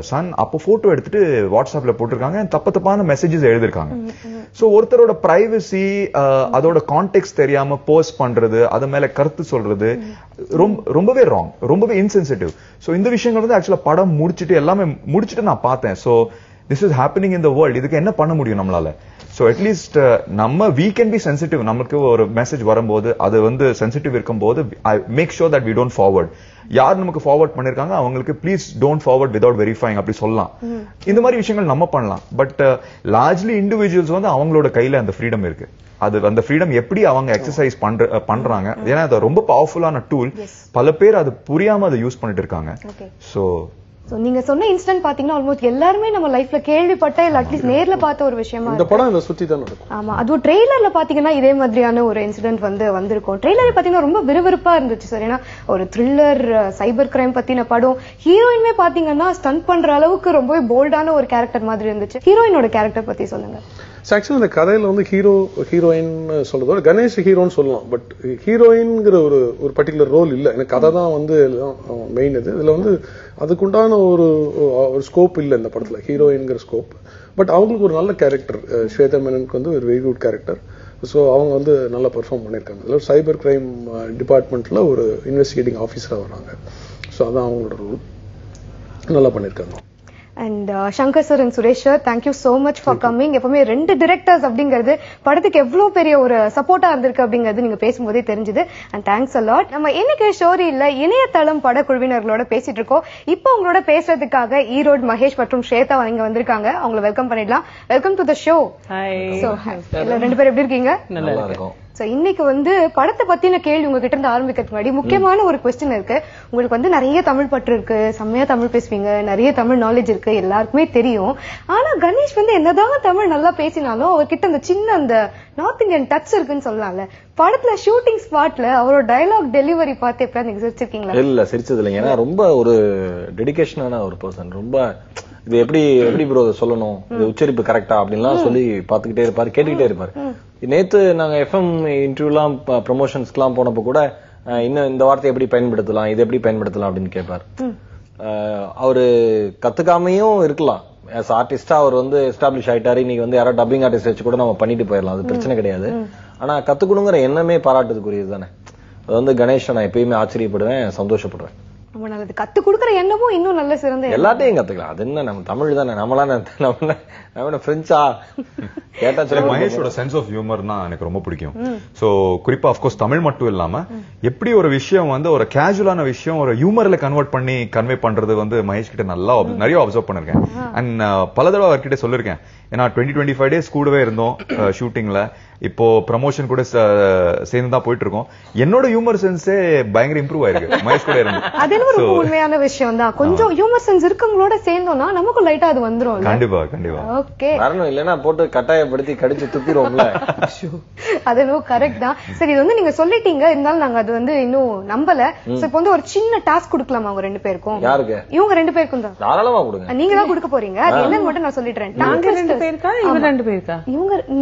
son. அப்போ போட்டோ எடுத்துட்டு வாட்ஸ்அப்ல போட்டிருக்காங்க. தப்பான மெசேஜஸ் எழுதிருக்காங்க. சோ ஒருத்தரோட பிரைவசி, அதோட கான்டெக்ஸ்ட் தெரியாம போஸ்ட் பண்றது, அது மேல கருத்து சொல்றது ரொம்பவே ராங், ரொம்பவே இன்சென்சிட்டிவ். சோ இந்த விஷயங்கள் வந்து ஆக்சுவலா படம் முடிச்சிட்டு எல்லாமே முடிச்சிட்டு நான் பார்த்தேன். So this is happening in the world. இதுக்கு என்ன பண்ண முடியும் நம்மளால? So at least நம்ம we can be sensitive. நமக்கு ஒரு மெசேஜ் வரும்போது அது வந்து சென்சிட்டிவ் இருக்கும்போது I make sure that we don't forward. யார் நமக்கு ஃபார்வர்ட் பண்ணிருக்காங்க அவங்களுக்கு please don't forward without verifying அப்படி சொல்லலாம். இந்த மாதிரி விஷயங்கள் நம்ம பண்ணலாம். பட் லார்ஜ்லி இண்டிவிஜுவல்ஸ் வந்து அவங்களோட கையில அந்த ஃப்ரீடம் இருக்கு. அது அந்த ஃப்ரீடம் எப்படி அவங்க எக்ஸசைஸ் பண்றாங்க. ஏன்னா அது ரொம்ப பவர்ஃபுல்லான டூல். பல பேர் அது புரியாம அதை யூஸ் பண்ணிட்டு இருக்காங்க. சோ நீங்க சொன்ன இன்சிடென்ட் பாத்தீங்கன்னா ஆல்மோஸ்ட் எல்லாருமே நம்ம லைஃப்ல கேள்விப்பட்ட இல்ல அட்லீஸ்ட் நேர்ல பார்த்த ஒரு விஷயமா இந்த படம் இத சுத்தி தான் நடக்கும். ஆமா, அதுவும் ட்ரெய்லர்ல பாத்தீங்கன்னா இதே மாதிரியான ஒரு இன்சிடென்ட் வந்திருக்கும். ட்ரெய்லர் பாத்தீங்கன்னா ரொம்ப விறுவிறுப்பா இருந்துச்சு சார். ஏன்னா ஒரு த்ரில்லர் சைபர் கிரைம் பத்தின படம். ஹீரோயின்மே பாத்தீங்கன்னா ஸ்டண்ட் பண்ற அளவுக்கு ரொம்பவே போல்டான ஒரு கேரக்டர் மாதிரி இருந்துச்சு. ஹீரோயினோட கேரக்டர் பத்தி சொல்லுங்க. ஆக்சுவலி அந்த கதையில வந்து ஹீரோயின் சொல்றதோட கணேஷ் ஹீரோன்னு சொல்லலாம். பட் ஹீரோயின்ங்கிற ஒரு பர்டிகுலர் ரோல் இல்ல. எனக்கு கதை தான் வந்து மெயின். இதுல வந்து அதுக்குண்டான ஒரு ஸ்கோப் இல்ல இந்த படத்துல, ஹீரோயின்ங்கிற ஸ்கோப். பட் அவங்களுக்கு ஒரு நல்ல கேரக்டர், ஸ்வேதா மேனனுக்கு வந்து ஒரு வெரி குட் கேரக்டர். ஸோ அவங்க வந்து நல்லா பெர்ஃபார்ம் பண்ணியிருக்காங்க. அதில் சைபர் கிரைம் டிபார்ட்மெண்ட்ல ஒரு இன்வெஸ்டிகேட்டிங் ஆஃபீஸராக வராங்க. ஸோ அதான் அவங்களோட ரோல், நல்லா பண்ணியிருக்காங்க. And Shankar sir and Suresh sir, thank you so much for coming. எப்பவுமே 2 டிரெக்டர்ஸ் அப்படிங்கிறது படத்துக்கு எவ்வளவு பெரிய ஒரு சப்போர்ட்டா இருந்திருக்கு அப்படிங்கிறது நீங்க பேசும்போதே தெரிஞ்சுது. And thanks a lot. நம்ம இன்னைக்கு ஸ்டோரியில இணையதளம் படக்குழுவினர்களோட பேசிட்டு இருக்கோம். இப்போ உங்களோட பேசுறதுக்காக ஈரோடு மகேஷ் மற்றும் ஸ்வேதா இங்க வந்திருக்காங்க. அவங்களை வெல்கம் பண்ணிடலாம். Welcome to the show. So 2 பேரும் எப்படி இருக்கீங்க? நல்லா இருக்கும். சோ இன்னைக்கு வந்து படத்தை பத்தின கேள்வி உங்ககிட்ட இருந்து ஆரம்பிக்கிறதுக்கு முன்னாடி முக்கியமான ஒரு क्वेश्चन இருக்கு. உங்களுக்கு வந்து நிறைய தமிழ் பற்று இருக்கு, செம்மையா தமிழ் பேசுவீங்க, நிறைய தமிழ் நாலேஜ் இருக்கு, எல்லாருக்குமே தெரியும். ஆனா கணேஷ் வந்து என்னதான் தமிழ் நல்லா பேசினாலும் அவர்கிட்ட அந்த சின்ன அந்த நார்த் இந்தியன் டச் இருக்குன்னு சொல்லலாம்ல. படத்துல ஷூட்டிங் ஸ்பாட்ல அவரோட டயலாக் டெலிவரி பார்த்து எப்படியா நீங்க சிரிச்சிருக்கீங்களா? இல்ல, சிரிச்சது இல்லைங்க. ஏன்னா ரொம்ப ஒரு டெடிகேஷனான ஒரு பர்சன். ரொம்ப இது எப்படி ப்ரோ சொல்லணும், இது உச்சரிப்பு கரெக்டா அப்படின்லாம் சொல்லி பாத்துக்கிட்டே இருப்பாரு, கேட்டுக்கிட்டே இருப்பாரு. நேத்து நாங்க எஃப்எம் இன்டர்வியூலாம் ப்ரமோஷன்ஸ்க்குலாம் போனப்போ கூட இன்னும் இந்த வார்த்தை எப்படி பயன்படுத்தலாம், இது எப்படி பயன்படுத்தலாம் அப்படின்னு கேட்பாரு. அவரு கத்துக்காமையும் இருக்கலாம். ஆஸ் ஆர்டிஸ்டா அவர் வந்து எஸ்டாப்ளிஷ் ஆயிட்டாரு. இன்னைக்கு வந்து யாராவது டப்பிங் ஆர்டிஸ்ட் வச்சு கூட நம்ம பண்ணிட்டு போயிடலாம், அது பிரச்சனை கிடையாது. ஆனா கத்துக்கணுங்கிற எண்ணமே பாராட்டுறதுக்குரியது தானே. அது வந்து கணேஷ் நான் எப்பயுமே ஆச்சரியப்படுவேன், சந்தோஷப்படுவேன். ரொம்ப நல்லது. கத்து கொடுக்கற எண்ணமும் இன்னும் நல்ல சிறந்த எல்லாத்தையும் கத்துக்கலாம். அது என்ன, நம்ம தமிழ் தானே, நம்மளாம் பிரெஞ்சா கேட்டா சொல்ல. மகேஷோட சென்ஸ் ஆஃப் ஹியூமர்னா எனக்கு ரொம்ப பிடிக்கும். சோ குறிப்பா ஆஃப்கோர்ஸ் தமிழ் மட்டும் இல்லாம எப்படி ஒரு விஷயம் வந்து ஒரு கேஜுவலான விஷயம் ஒரு ஹியூமர்ல கன்வெர்ட் பண்ணி கன்வே பண்றது வந்து மகேஷ் கிட்ட நல்லா நிறைய அப்சர்வ் பண்ணிருக்கேன். அண்ட் பல தடவை அவர்கிட்ட சொல்லிருக்கேன். ஏன்னா 20-25 டேஸ் கூடவே இருந்தோம் ஷூட்டிங்ல. இப்போ ப்ரமோஷன் கூட சேர்ந்து தான் போயிட்டு இருக்கோம். என்னோட ஹியூமர் சென்ஸே பயங்கர இம்ப்ரூவ் ஆயிருக்கு மகேஷ் கூட இருந்து. அது ஒரு உண்மையான விஷயம் தான். கொஞ்சம் ஹியூமர் சென்ஸ் இருக்கவங்களோட சேர்ந்தோம்னா நமக்கும் லைட்டா அது வந்துரும். கண்டிப்பா கண்டிப்பா. ஓகே, வரணும். இல்லனா போட்டு கட்டாயப்படுத்தி கடிச்சு துப்பிடுவோம்ல. அது நோ கரெக்ட் தான். சரி, இது வந்து நீங்க சொல்லிட்டீங்க, இருந்தாலும் நாங்க அது வந்து இன்னும் நம்பல. சோ இப்போ வந்து ஒரு சின்ன டாஸ்க் கொடுக்கலாமா அவங்க 2 பேருக்கும்? யாருக்கு? இவங்க 2 பேருக்கும் தான். தாராளமா கொடுங்க. நீங்க தான் கொடுக்க போறீங்க. அது என்னன்னு மட்டும் நான் சொல்லிடுறேன். நாங்க 2 பேருக்கா, இவங்க 2 பேருக்கா?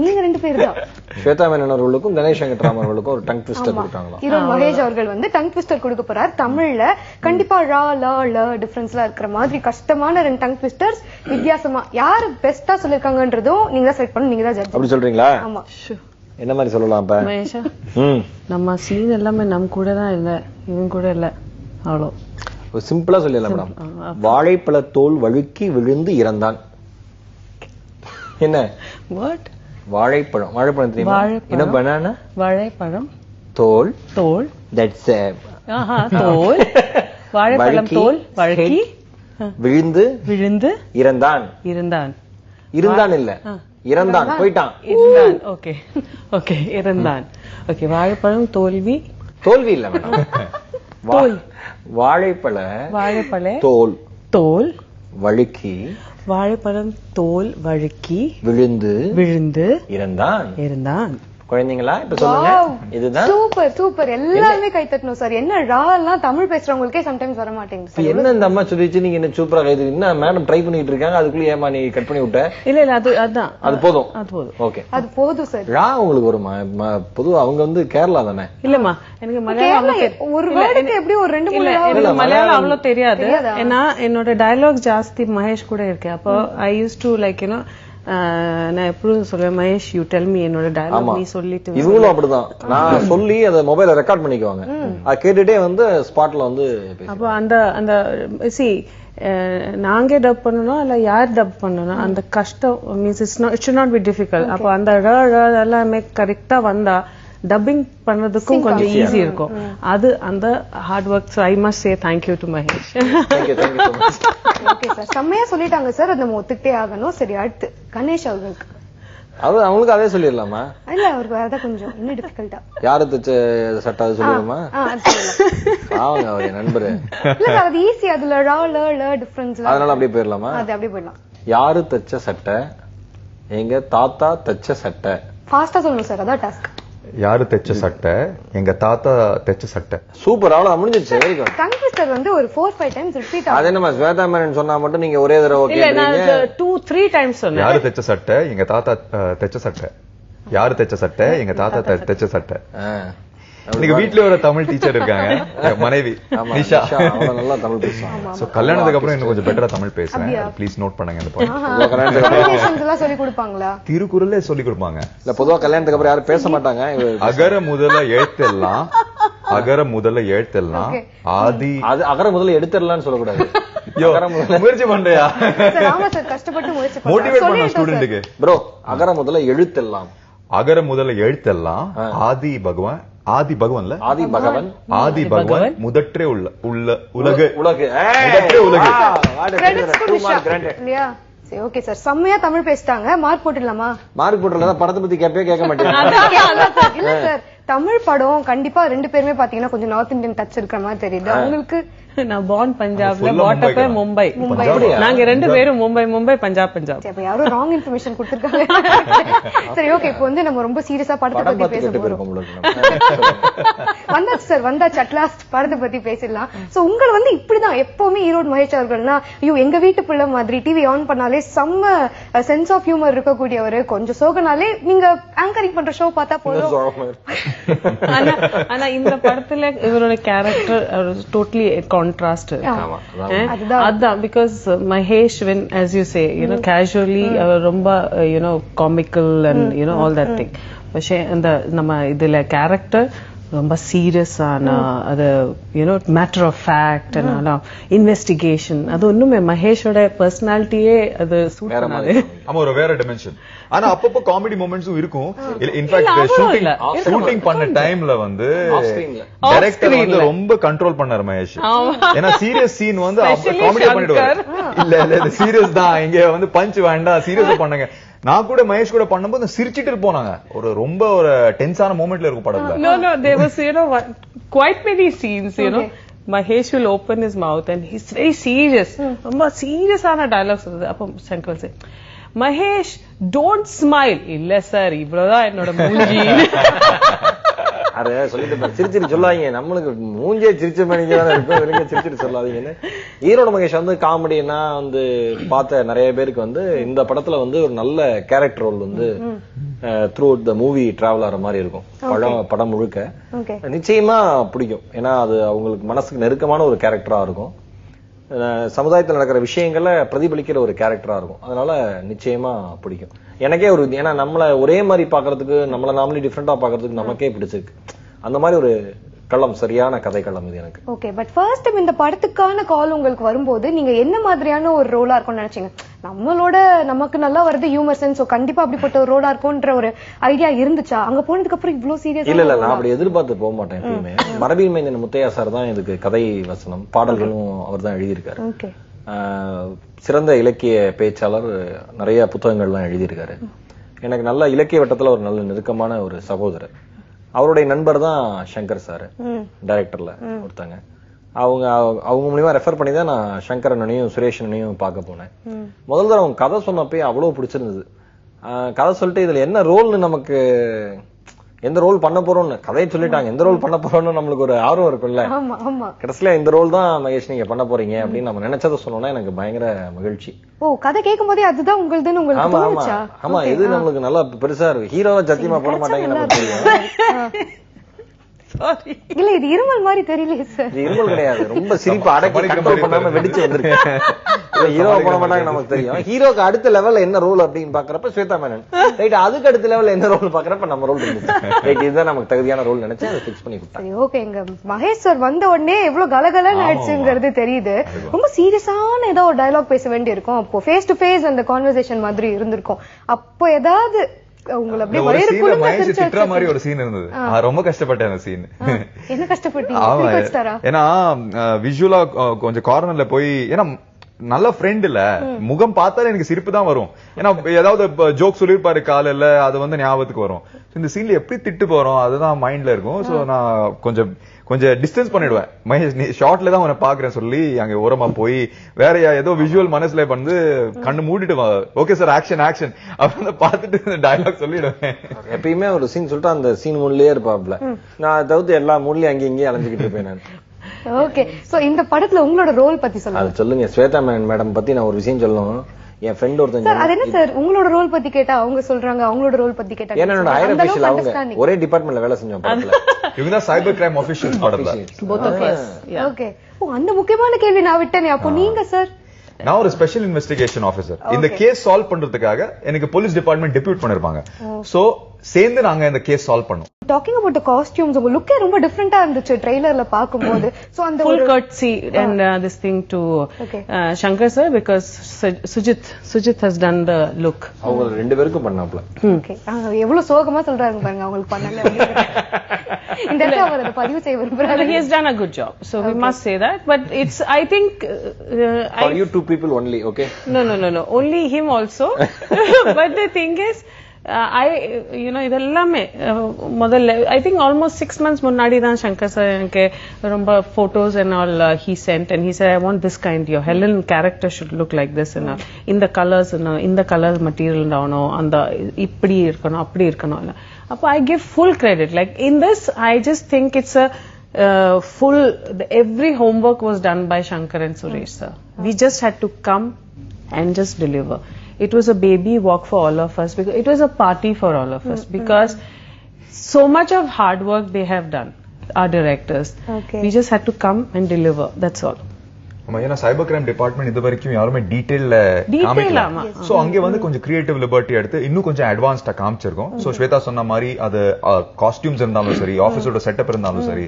நீங்க 2 பேர் தான். ஸ்வேதா மேனன் அவர்களுக்கும் கணேஷ் வெங்கட்ராமன் அவர்களுக்கும் ஒரு டங் ட்விஸ்டர் கொடுத்தாங்களா? ஹீரோ மகேஷ் அவர்கள் வந்து டங் ட்விஸ்டர் கொடுக்க போறார் தமிழ்ல. கண்டிப்பா ரா லா ல டிஃபரன்ஸ்லாம் இருக்கிற மாதிரி கஷ்டமான 2 டங் ட்விஸ்டர்ஸ் வித்தியாசமா யாரு பெஸ்டா சொல்லிருக்காங்கன்றதும் நீங்க தான் செலக்ட் பண்ணி, நீங்க தான் ஜட்ஜ். அப்படி சொல்றீங்களா? ஆமா. என்ன மாதிரி சொல்லலாம் இப்ப? மகேஷா, நம்ம சீன் எல்லாமே நம் கூட தான் இல்ல, இவன் கூட இல்ல, அவ்வளோ சிம்பிளா சொல்லிடலாம் மேடம். வாழைப்பழ தோல் வழுக்கி விழுந்து இறந்தான். என்ன? வாட்? வாழைப்பழம். வாழைப்பழம் தெரியுமா? என்ன? பனானா. வாழைப்பழம் தோல். தோல். தட்ஸ் தோல். வாழைப்பழம் தோல் வழுக்கி விழுந்து இறந்தான். இருந்தான் இல்ல, இறந்தான், போயிட்டான். இருந்தான். ஓகே ஓகே, இறந்தான். ஓகே, வாழைப்பழம் தோல்வி. தோல்வி இல்ல மேடம். வாழைப்பழ தோல் வழுக்கி. வாழைப்பழம் தோல் வழுக்கி விழுந்து இறந்தான். குழந்தைங்களா இப்ப சொல்லுங்க. இதுதான் சூப்பர் சூப்பர். எல்லாருமே கை தட்டணும் சார். என்ன ரா எல்லாம் தமிழ் பேசுறவங்களுக்கே சம்டைம்ஸ் வர மாட்டேங்குது. என்ன இந்த அம்மா சொல்லிச்சு, நீங்க என்ன சூப்பரா கை தட்டி. என்ன மேடம் ட்ரை பண்ணிட்டு இருக்காங்க, அதுக்குள்ள ஏமா நீ கட் பண்ணி விட்ட? இல்ல அதுதான், அது போதும். ஓகே, அது போதும் சார். ரா உங்களுக்கு ஒரு பொதுவா அவங்க வந்து கேரளா தானே? இல்லம்மா, எனக்கு மலையாளம் ஒரு வேர்டுக்கு எப்படி ஒரு 2-3 மலையாளம் அவ்வளவு தெரியாது. ஏன்னா என்னோட டயலாக் ஜாஸ்தி மகேஷ் கூட இருக்கு. அப்போ ஐ யூஸ் டு லைக் நான் எப்பவும் சொல்லுவேன், மகேஷ் யூ டெல் மீ, என்னோட டயலாக் நீ சொல்லிட்டு. இவங்களும் அப்படிதான். நான் சொல்லி அதை மொபைல ரெக்கார்ட் பண்ணிக்குவாங்க, அதை கேட்டுட்டே வந்து ஸ்பாட்ல வந்து. அப்போ அந்த சி நாங்க டப் பண்ணணும் இல்ல யார் டப் பண்ணணும், அந்த கஷ்டம் means it should not be difficult. அப்போ அந்த எல்லாமே கரெக்டா வந்தா டப்பிங் பண்றதுக்கும் கொஞ்சம் ஈஸி இருக்கும். அது அந்த hard work. I must say thank you to Mahesh. Okay sir, செம்மையா சொல்லிட்டாங்க சார். அது நம்ம ஒத்துக்கிட்டே ஆகணும். சரி, அடுத்து கணேஷ் அவர்களுக்கு. அவங்களுக்கு அதே சொல்லிடலாமா? இல்ல, அவருக்கு அதான் கொஞ்சம் இன்னும் டிஃபிகல்ட்டா. யாரு தச்ச சட்டை அது சொல்லுமா? அவங்க அவரு நண்பரு. இல்ல சார், அது ஈஸி. அதுல ரா ல டிஃபரன்ஸ், அதனால அப்படியே போயிடலாமா? அது அப்படியே போயிடலாம். யாரு தச்ச சட்டை? எங்க தாத்தா தச்ச சட்டை. ஃபாஸ்டா சொல்லணும் சார், அதான் டாஸ்க். யாரு தைச்ச சட்டை, எங்க தாத்தா தைச்ச சட்டை. சூப்பர், அவ்வளவு முடிஞ்சிருச்சு. Very good. டங் ட்விஸ்டர் வந்து ஒரு 4-5 டைம்ஸ் ரிப்பீட் அது என்ன ஸ்வேதா மேனன் சொன்னா மட்டும் நீங்க ஒரே தடவை ஓகே இல்ல நான் 2-3 டைம்ஸ் சொன்னேன். யாரு தைச்ச சட்டை, எங்க தாத்தா தைச்ச சட்டை. யாரு தைச்ச சட்டை, எங்க தாத்தா தைச்ச சட்டை. நீங்க வீட்ல ஒரு தமிழ் டீச்சர் இருக்காங்க, மனைவி நிஷா. நல்லா தமிழ் பேசுவாங்க. சோ கல்யாணத்துக்கு அப்புறம் இன்னும் கொஞ்சம் பெட்டரா தமிழ் பேசுறேன். ப்ளீஸ் நோட் பண்ணுங்க இந்த பாயிண்ட். சொல்லி கொடுப்பாங்களா? திருக்குறளே சொல்லி கொடுப்பாங்க. இல்ல பொதுவா கல்யாணத்துக்கு அப்புறம் யாரும் பேச மாட்டாங்க. அகர முதல எழுத்தெல்லாம், அகர முதல எழுத்தெல்லாம் ஆதி. அது அகர முதல்ல எடுத்துடலாம்னு சொல்லக்கூடாது. முயற்சி பண்றியா? கஷ்டப்பட்டு முயற்சி மோட்டிவேட் பண்ண ஸ்டூடெண்ட்டுக்கு. ப்ரோ அகர முதல்ல எழுத்தெல்லாம், அகர முதல எழுத்தெல்லாம் ஆதி பகவான். ஆதி பகவான்ல ஆதி பகவான், ஆதி பகவான் முதற்றே உள்ள உலகு. உலகு முதற்றே உலகு. இல்லையா? சரி, ஓகே சார். செம்மையா தமிழ் பேசிட்டாங்க. மார்க் போட்டுடலாமா? மார்க் போட்டுலாம் படத்தை பத்தி கேட்க மாட்டேன். இல்ல சார், தமிழ் படம் கண்டிப்பா 2 பேருமே பாத்தீங்கன்னா கொஞ்சம் நார்த் இந்தியன் டச் இருக்கிற மாதிரி தெரியுது. அவங்களுக்கு நான் பார்ன் பஞ்சாப்ல, பாட்டப் மும்பை. நாங்க 2 பேரும் மும்பை பஞ்சாப். அப்ப யாரோ ராங் இன்ஃபர்மேஷன் கொடுத்திருக்காங்க. சரி, ஓகே. இப்போ வந்து நம்ம ரொம்ப சீரியஸா படத்தை பத்தி பேச போறோம். வந்தாச்சு சார், வந்தாச்சு. அட்லாஸ்ட் படத்தை பத்தி பேசிடலாம். சோ உங்களை வந்து இப்படிதான் எப்பவுமே ஈரோடு மகேஷ் அவர்கள்னா, ஐயோ எங்க வீட்டு பிள்ளை மாதிரி டிவி ஆன் பண்ணாலே செம்ம சென்ஸ் ஆஃப் ஹியூமர் இருக்கக்கூடியவரு. கொஞ்சம் சோகனாலே நீங்க ஆங்கரிங் பண்ற ஷோ பார்த்தா போதும். ஆனா இந்த படத்துல இவரோட கேரக்டர் டோட்டலி கான்ட்ராஸ்ட். அதான் because Mahesh when as you say casually ரொம்ப comical and all that thing. പക്ഷേ நம்ம இதுல கேரக்டர் ரொம்ப சீரியஸான, அது matter of fact and investigation. அது ஒண்ணுமே மகேஷோட பர்சனாலிட்டியே அது சூட் பண்ணாது. ஆமா, ஒரு வேற டிமென்ஷன். ஆனா அப்பப்போ காமெடி மொமெண்ட்ஸும் இருக்கும். இன்ஃபேக்ட் ஷூட்டிங் பண்ண டைம்ல வந்து டைரக்டர் வந்து ரொம்ப கண்ட்ரோல் பண்ணாரு மகேஷ். ஏன்னா சீரியஸ் சீன் வந்து காமெடியா பண்ணிடுவாரு. இல்ல சீரியஸ் தான், இங்க வந்து பஞ்ச் வேண்டாம், சீரியஸா பண்ணுங்க. நான் கூட மகேஷ் கூட பண்ணும்போது சிரிச்சிட்டு போனாங்க. ஒரு ரொம்ப ஒரு டென்ஸான மொமெண்ட்ல இருக்கும் படத்துல. No, there was quite many scenes, Mahesh will open his mouth and he's very serious. ரொம்ப சீரியஸான டயலாக்ஸ் வருது. அப்ப Shankar say, Mahesh don't smile. இல்ல சார், இவ்வளவுதான் என்னோட மூஞ்சி. அத சொல்லிட்டு சிரிச்சிட்டு சொல்லாதீங்க, நம்மளுக்கு மூஞ்சே சிரிச்ச மணிக்குதான் இருக்கும், சிரிச்சிட்டு சொல்லாதீங்கன்னு. ஈரோடு மகேஷ் வந்து காமெடினா வந்து பார்த்த நிறைய பேருக்கு வந்து இந்த படத்துல வந்து ஒரு நல்ல கேரக்டர் ரோல் வந்து through out the movie travel ஆகிற மாதிரி இருக்கும். படம் முழுக்க நிச்சயமா பிடிக்கும். ஏன்னா அது அவங்களுக்கு மனசுக்கு நெருக்கமான ஒரு கேரக்டரா இருக்கும். சமுதாயத்தில் நடக்கிற விஷயங்களை பிரதிபலிக்கிற ஒரு கேரக்டரா இருக்கும். அதனால நிச்சயமா பிடிக்கும். எனக்கே ஒரு, ஏன்னா நம்மள ஒரே மாதிரி பாக்குறதுக்கு, நம்மள நாமளே டிஃபரெண்டா பாக்குறதுக்கு நமக்கே பிடிச்சிருக்கு. அந்த மாதிரி ஒரு களம், சரியான கதை களம் இது எனக்கு. ஓகே, பட் ஃபர்ஸ்ட் டைம் இந்த படத்துக்கான கால் உங்களுக்கு வரும்போது நீங்க என்ன மாதிரியான ஒரு ரோலா இருக்கும்னு நினைச்சீங்க? நம்மளோட நமக்கு நல்லா வருது ஹியூமர் சென்ஸ், கண்டிப்பா அப்படிப்பட்ட ஒரு ரோலா இருக்கும்ன்ற ஒரு ஐடியா இருந்துச்சா? அங்க போனதுக்கு அப்புறம் இவ்வளவு சீரியஸா? இல்ல, நான் அப்படி எதிர்பார்த்து போக மாட்டேன் எப்பயுமே. மரபில் மைந்தன் முத்தையா சார் தான் இதுக்கு கதை வசனம், பாடல்களும் அவர் தான் எழுதியிருக்காரு. சிறந்த இலக்கிய பேச்சாளர், நிறைய புத்தகங்கள்லாம் எழுதியிருக்காரு. எனக்கு நல்ல இலக்கிய வட்டத்துல ஒரு நல்ல நெருக்கமான ஒரு சகோதரர். அவருடைய நண்பர் தான் சங்கர் சார், டைரக்டர்ல ஒருத்தங்க. அவங்க மூலியமா ரெஃபர் பண்ணி தான் நான் சங்கரனையும் சுரேஷனையும் பார்க்க போனேன். முதல் தடவை அவங்க கதை சொன்னப்பே அவ்வளவு பிடிச்சிருந்தது. கதை சொல்லிட்டு இதுல என்ன ரோல்னு, நமக்கு எந்த ரோல் பண்ண போறோம்னு கதையை சொல்லிட்டாங்க. எந்த ரோல் பண்ண போறோம்னு நம்மளுக்கு ஒரு ஆர்வம் இருக்கும்ல. கடைசியில இந்த ரோல் தான் மகேஷ் நீங்க பண்ண போறீங்க அப்படின்னு நம்ம நினைச்சதை சொன்னோம்னா எனக்கு பயங்கர மகிழ்ச்சி. ஓ, கதை கேட்கும் போதே அதுதான் உங்களுதுன்னு உங்களுக்கு தோணுச்சா? ஆமா, இது நம்மளுக்கு நல்லா பெருசா இருக்கு. ஹீரோவா சத்தியமா போட மாட்டாங்க நமக்கு தெரியும். இல்ல, இது இருமல் மாதிரி தெரியல சார். இது இருமல் கிடையாது, ரொம்ப சிரிப்பு அடக்கி கண்ட்ரோல் பண்ணாம வெடிச்சு வந்திருக்கு. ஹீரோவா போட மாட்டாங்க நமக்கு தெரியும். ஹீரோக்கு அடுத்த லெவல்ல என்ன ரோல் அப்படின்னு பாக்குறப்ப ஸ்வேதா மேனன், ரைட். அதுக்கு அடுத்த லெவல்ல என்ன ரோல் பாக்குறப்ப நம்ம ரோல் இருந்துச்சு. ரைட், இதுதான் நமக்கு தகுதியான ரோல் நினைச்சு அதை பிக்ஸ் பண்ணி கொடுத்தாங்க. ஓகே, எங்க மகேஷ் சார் வந்த உடனே எவ்வளவு கலகலன்னு ஆயிடுச்சுங்கிறது தெரியுது. ரொம்ப சீரியஸான ஏதோ ஒரு டயலாக் பேச வேண்டி இருக்கும். அப்போ ஃபேஸ் டு ஃபேஸ் அந்த கான்வர்சேஷன் மாதிரி இருந்திருக்கும். அப்போ ஏதாவது உங்களை அப்படியே வயிறு குலுங்க திட்டுற மாதிரி ஒரு சீன் இருந்தது. ரொம்ப கஷ்டப்பட்டேன் அந்த சீன். என்ன கஷ்டப்பட்டீங்க? ஏன்னா விஷுவலா கொஞ்சம் கார்னர்ல போய், ஏன்னா நல்ல ஃப்ரெண்ட் இல்ல, முகம் பார்த்தாலே எனக்கு சிரிப்பு தான் வரும். ஏன்னா ஏதாவது ஜோக் சொல்லிருப்பாரு காலையில, அது வந்து ஞாபகத்துக்கு வரும். இந்த சீன்ல எப்படி திட்டு போறோம் அதுதான் மைண்ட்ல இருக்கும். சோ நான் கொஞ்சம் டிஸ்டன்ஸ் பண்ணிடுவேன். மகேஷ் நீ ஷார்ட்ல தான் உன்னை பாக்குறேன் சொல்லி அங்க ஓரமா போய் வேற ஏதோ விஷுவல் மனசுல வந்து கண்ணு மூடிட்டு ஓகே சார் ஆக்ஷன் ஆக்ஷன் அப்படின்னு பார்த்துட்டு டயலாக் சொல்லிடுவேன். எப்பயுமே ஒரு சீன் சொல்லிட்டு அந்த சீன் மூட்லயே இருப்பாப்ல. நான் தவிர்த்து எல்லா மூட்லயும் அங்கே இங்கேயும் அலைஞ்சுக்கிட்டு இருப்பேன் நான். ஓகே, சோ இந்த படத்துல உங்களோட ரோல் பத்தி சொல்லுங்க. அது சொல்லுங்க. ஸ்வேதா மேடம் பத்தி நான் ஒரு விஷயம் சொல்லணும். என் ஃப்ரெண்ட் ஒருத்தன் சார், அது என்ன சார் உங்களோட ரோல் பத்தி கேட்டா அவங்க சொல்றாங்க, அவங்களோட ரோல் பத்தி கேட்டா என்னோட ஹையர் அபிஷியல் அவங்க ஒரே டிபார்ட்மெண்ட்ல வேலை செஞ்சோம் படத்துல. இவங்க தான் சைபர் கிரைம் ஆபீசர்ஸ் படத்துல. ஓகே, அந்த முக்கியமான கேள்வி நான் விட்டேனே. அப்போ நீங்க சார்? நான் ஒரு ஸ்பெஷல் இன்வெஸ்டிகேஷன் ஆபீசர். இந்த கேஸ் சால்வ் பண்றதுக்காக எனக்கு போலீஸ் டிபார்ட்மெண்ட் டெபியூட் பண்ணிருப்பாங்க. சோ சேர்ந்து நாங்க இந்த கேஸ் சால்வ் பண்ணோம். டாக்கிங் அபௌட் தி காஸ்டியூம்ஸ், உங்க லுக்கே ரொம்ப டிஃபரண்டா இருந்துச்சு ட்ரெய்லர்ல பாக்கும்போது. சோ அந்த full courtesy and this thing to Shankar sir, because Sujit has done the look. அவங்க ரெண்டு பேருக்கும் பண்ணாப்ல. ஓகே, எவ்வளவு சோகமா சொல்றாங்க பாருங்க, அவங்களுக்கு பண்ணல. இந்த இடத்துல அவர் அதை பதிவு செய்ய விரும்புறாரு. He has done a good job, so we must say that. But it's, I think for you two people only, okay? No, only him also. But the thing is, இதெல்லாமே முதல்ல I think almost 6 months முன்னாடி தான் Shankar sir எனக்கு ரொம்ப photos and all he sent, and he said I want this kind, your Helen character should look like this, and இந்த colours இந்த colour material ஆகணும், அந்த இப்படி இருக்கணும் அப்படி இருக்கணும். அப்போ I give full credit. Like in this I just think it's a every homework was done by Shankar and Suresh sir. We just had to come and just deliver. It was a baby walk for all of us, because it was a party for all of us, because so much of hard work they have done, our directors. We just had to come and deliver, that's all. ஏன்னா cyber crime department இது வரைக்கும் யாருமே டீடைல்ல காமிக்கல. So அங்கே வந்து கொஞ்சம் creative liberty எடுத்து இன்னும் கொஞ்சம் அட்வான்ஸ்டா காமிச்சிருக்கோம். சோ ஸ்வேதா சொன்ன மாதிரி அது காஸ்டியூம்ஸ் இருந்தாலும் சரி, ஆபீஸோட செட்டப் இருந்தாலும் சரி,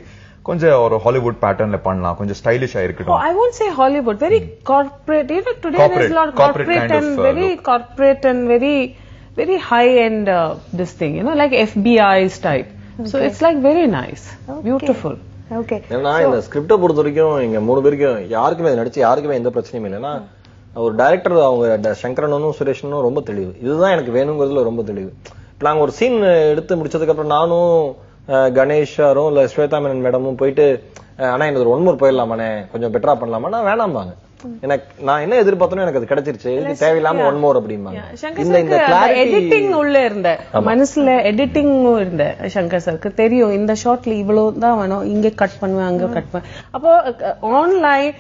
கொஞ்சம் ஒரு ஹாலிவுட் பேட்டர்ன்ல பண்ணலாம், கொஞ்சம் ஸ்டைலிஷா இருக்கட்டும். I won't say Hollywood, very corporate. You know, today there's a lot corporate and very corporate and very high end this thing, you know, like FBI's type. So it's like very nice, beautiful. Okay. ஏன்னா இந்த ஸ்கிரிப்ட பொறுத்த வரைக்கும் எங்க மூணு பேருக்கும் யாருக்குமே நடிச்சு யாருக்குமே எந்த பிரச்சனையும் இல்லைன்னா, ஒரு டைரக்டர் அவங்க சங்கரனும் சுரேஷனும் ரொம்ப தெளிவு. இதுதான் எனக்கு வேணுங்கிறதுல ரொம்ப தெளிவு. இப்ப நாங்க ஒரு சீன் எடுத்து முடிச்சதுக்கு அப்புறம் நானும் கணேஷாரும் இல்ல ஸ்வேதா மேனன் மேடமும் போயிட்டு ஆனா எனக்கு ஒன் மோர் போயிடலாமானே, கொஞ்சம் பெட்டரா பண்ணலாமா, வேணாம்பாங்க. எனக்கு நான் என்ன எதிர்பார்த்தனோ எனக்கு அது கிடைச்சிருச்சு, இதுக்கு தேவையில்லாம ஒன் மோர் அப்படிம்பாங்க. இந்த எடிட்டிங் உள்ள இருந்த மனசுல எடிட்டிங் இருந்த சங்கர் சருக்கு தெரியும், இந்த ஷாட்ல இவ்வளவு தான் வேணும், இங்க கட் பண்ணுவேன் அங்க கட் பண்ணுவேன். அப்போ online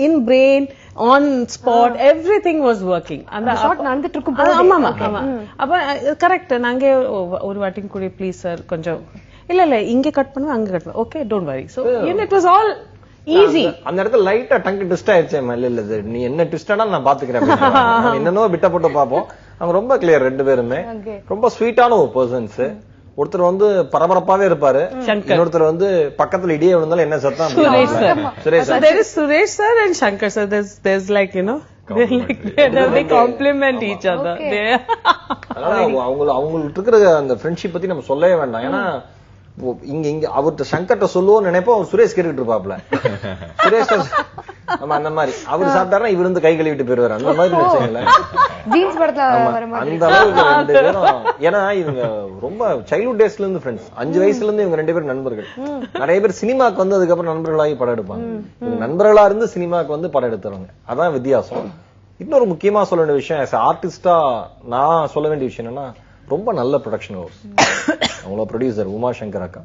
in brain on spot everything was working. அந்த ஷாட் நடந்துட்டு இருக்கும். ஆமா. அப்ப கரெக்ட். நாங்க ஒரு வாட்டிங் கூட ப்ளீஸ் சார் கொஞ்சம் இல்ல இங்க கட் பண்ணுவேன் அங்க கட் பண்ணுவேன், okay don't worry. So it was all easy. அந்த இடத்துல லைட்டா டங்க் ட்விஸ்ட் ஆயிடுச்சு. இல்ல நீ என்ன ட்விஸ்டா நான் பாத்துக்கிறேன், என்னன்னோ விட்ட போட்டு பாப்போம். அவங்க ரொம்ப கிளியர் ரெண்டு பேருமே. ரொம்ப ஸ்வீட்டான ஒரு பர்சன்ஸ். ஒருத்தர் வந்து பரபரப்பாவே இருப்பாரு, இன்னொருத்தர் வந்து பக்கத்துல இடியே விழுந்தாலும் என்ன சத்தம். Suresh sir and Shankar sir, there's like, you know, they complement each other. அவங்களுக்கு இருக்கிற அந்த ஃப்ரெண்ட்ஷிப் பத்தி நம்ம சொல்லவே வேண்டாம். ஏன்னா இங்க அவர்கிட்ட சங்கர்ட்ட சொல்லுவோம் நினைப்போம், அவர் சுரேஷ் கேட்டுட்டு இருப்பாப்ல. சுரேஷ் நம்ம அந்த மாதிரி அவர் சாப்பிட்டாருன்னா இவர் வந்து கை கழுவிட்டு போயிருவாரு, அந்த மாதிரி வச்சுங்களேன். அந்த அளவுக்கு ரெண்டு பேரும். ஏன்னா இவங்க ரொம்ப சைல்ட்ஹுட் டேஸ்ல இருந்து ஃப்ரெண்ட்ஸ். 5 வயசுல இருந்து இவங்க ரெண்டு பேரும் நண்பர்கள். நிறைய பேர் சினிமாக்கு வந்து அதுக்கப்புறம் நண்பர்களாகி படம் எடுப்பாங்க. இவங்க நண்பர்களா இருந்து சினிமாக்கு வந்து படம் எடுத்துருவாங்க. அதான் வித்தியாசம். இன்னொரு முக்கியமா சொல்ல வேண்டிய விஷயம், ஆஸ் ஆர்டிஸ்டா நான் சொல்ல வேண்டிய விஷயம் என்னன்னா, ரொம்ப நல்ல ப்ரொடக்ஷன் ஹவுஸ். அவங்களோட ப்ரொடியூசர் உமாசங்கர் அக்கா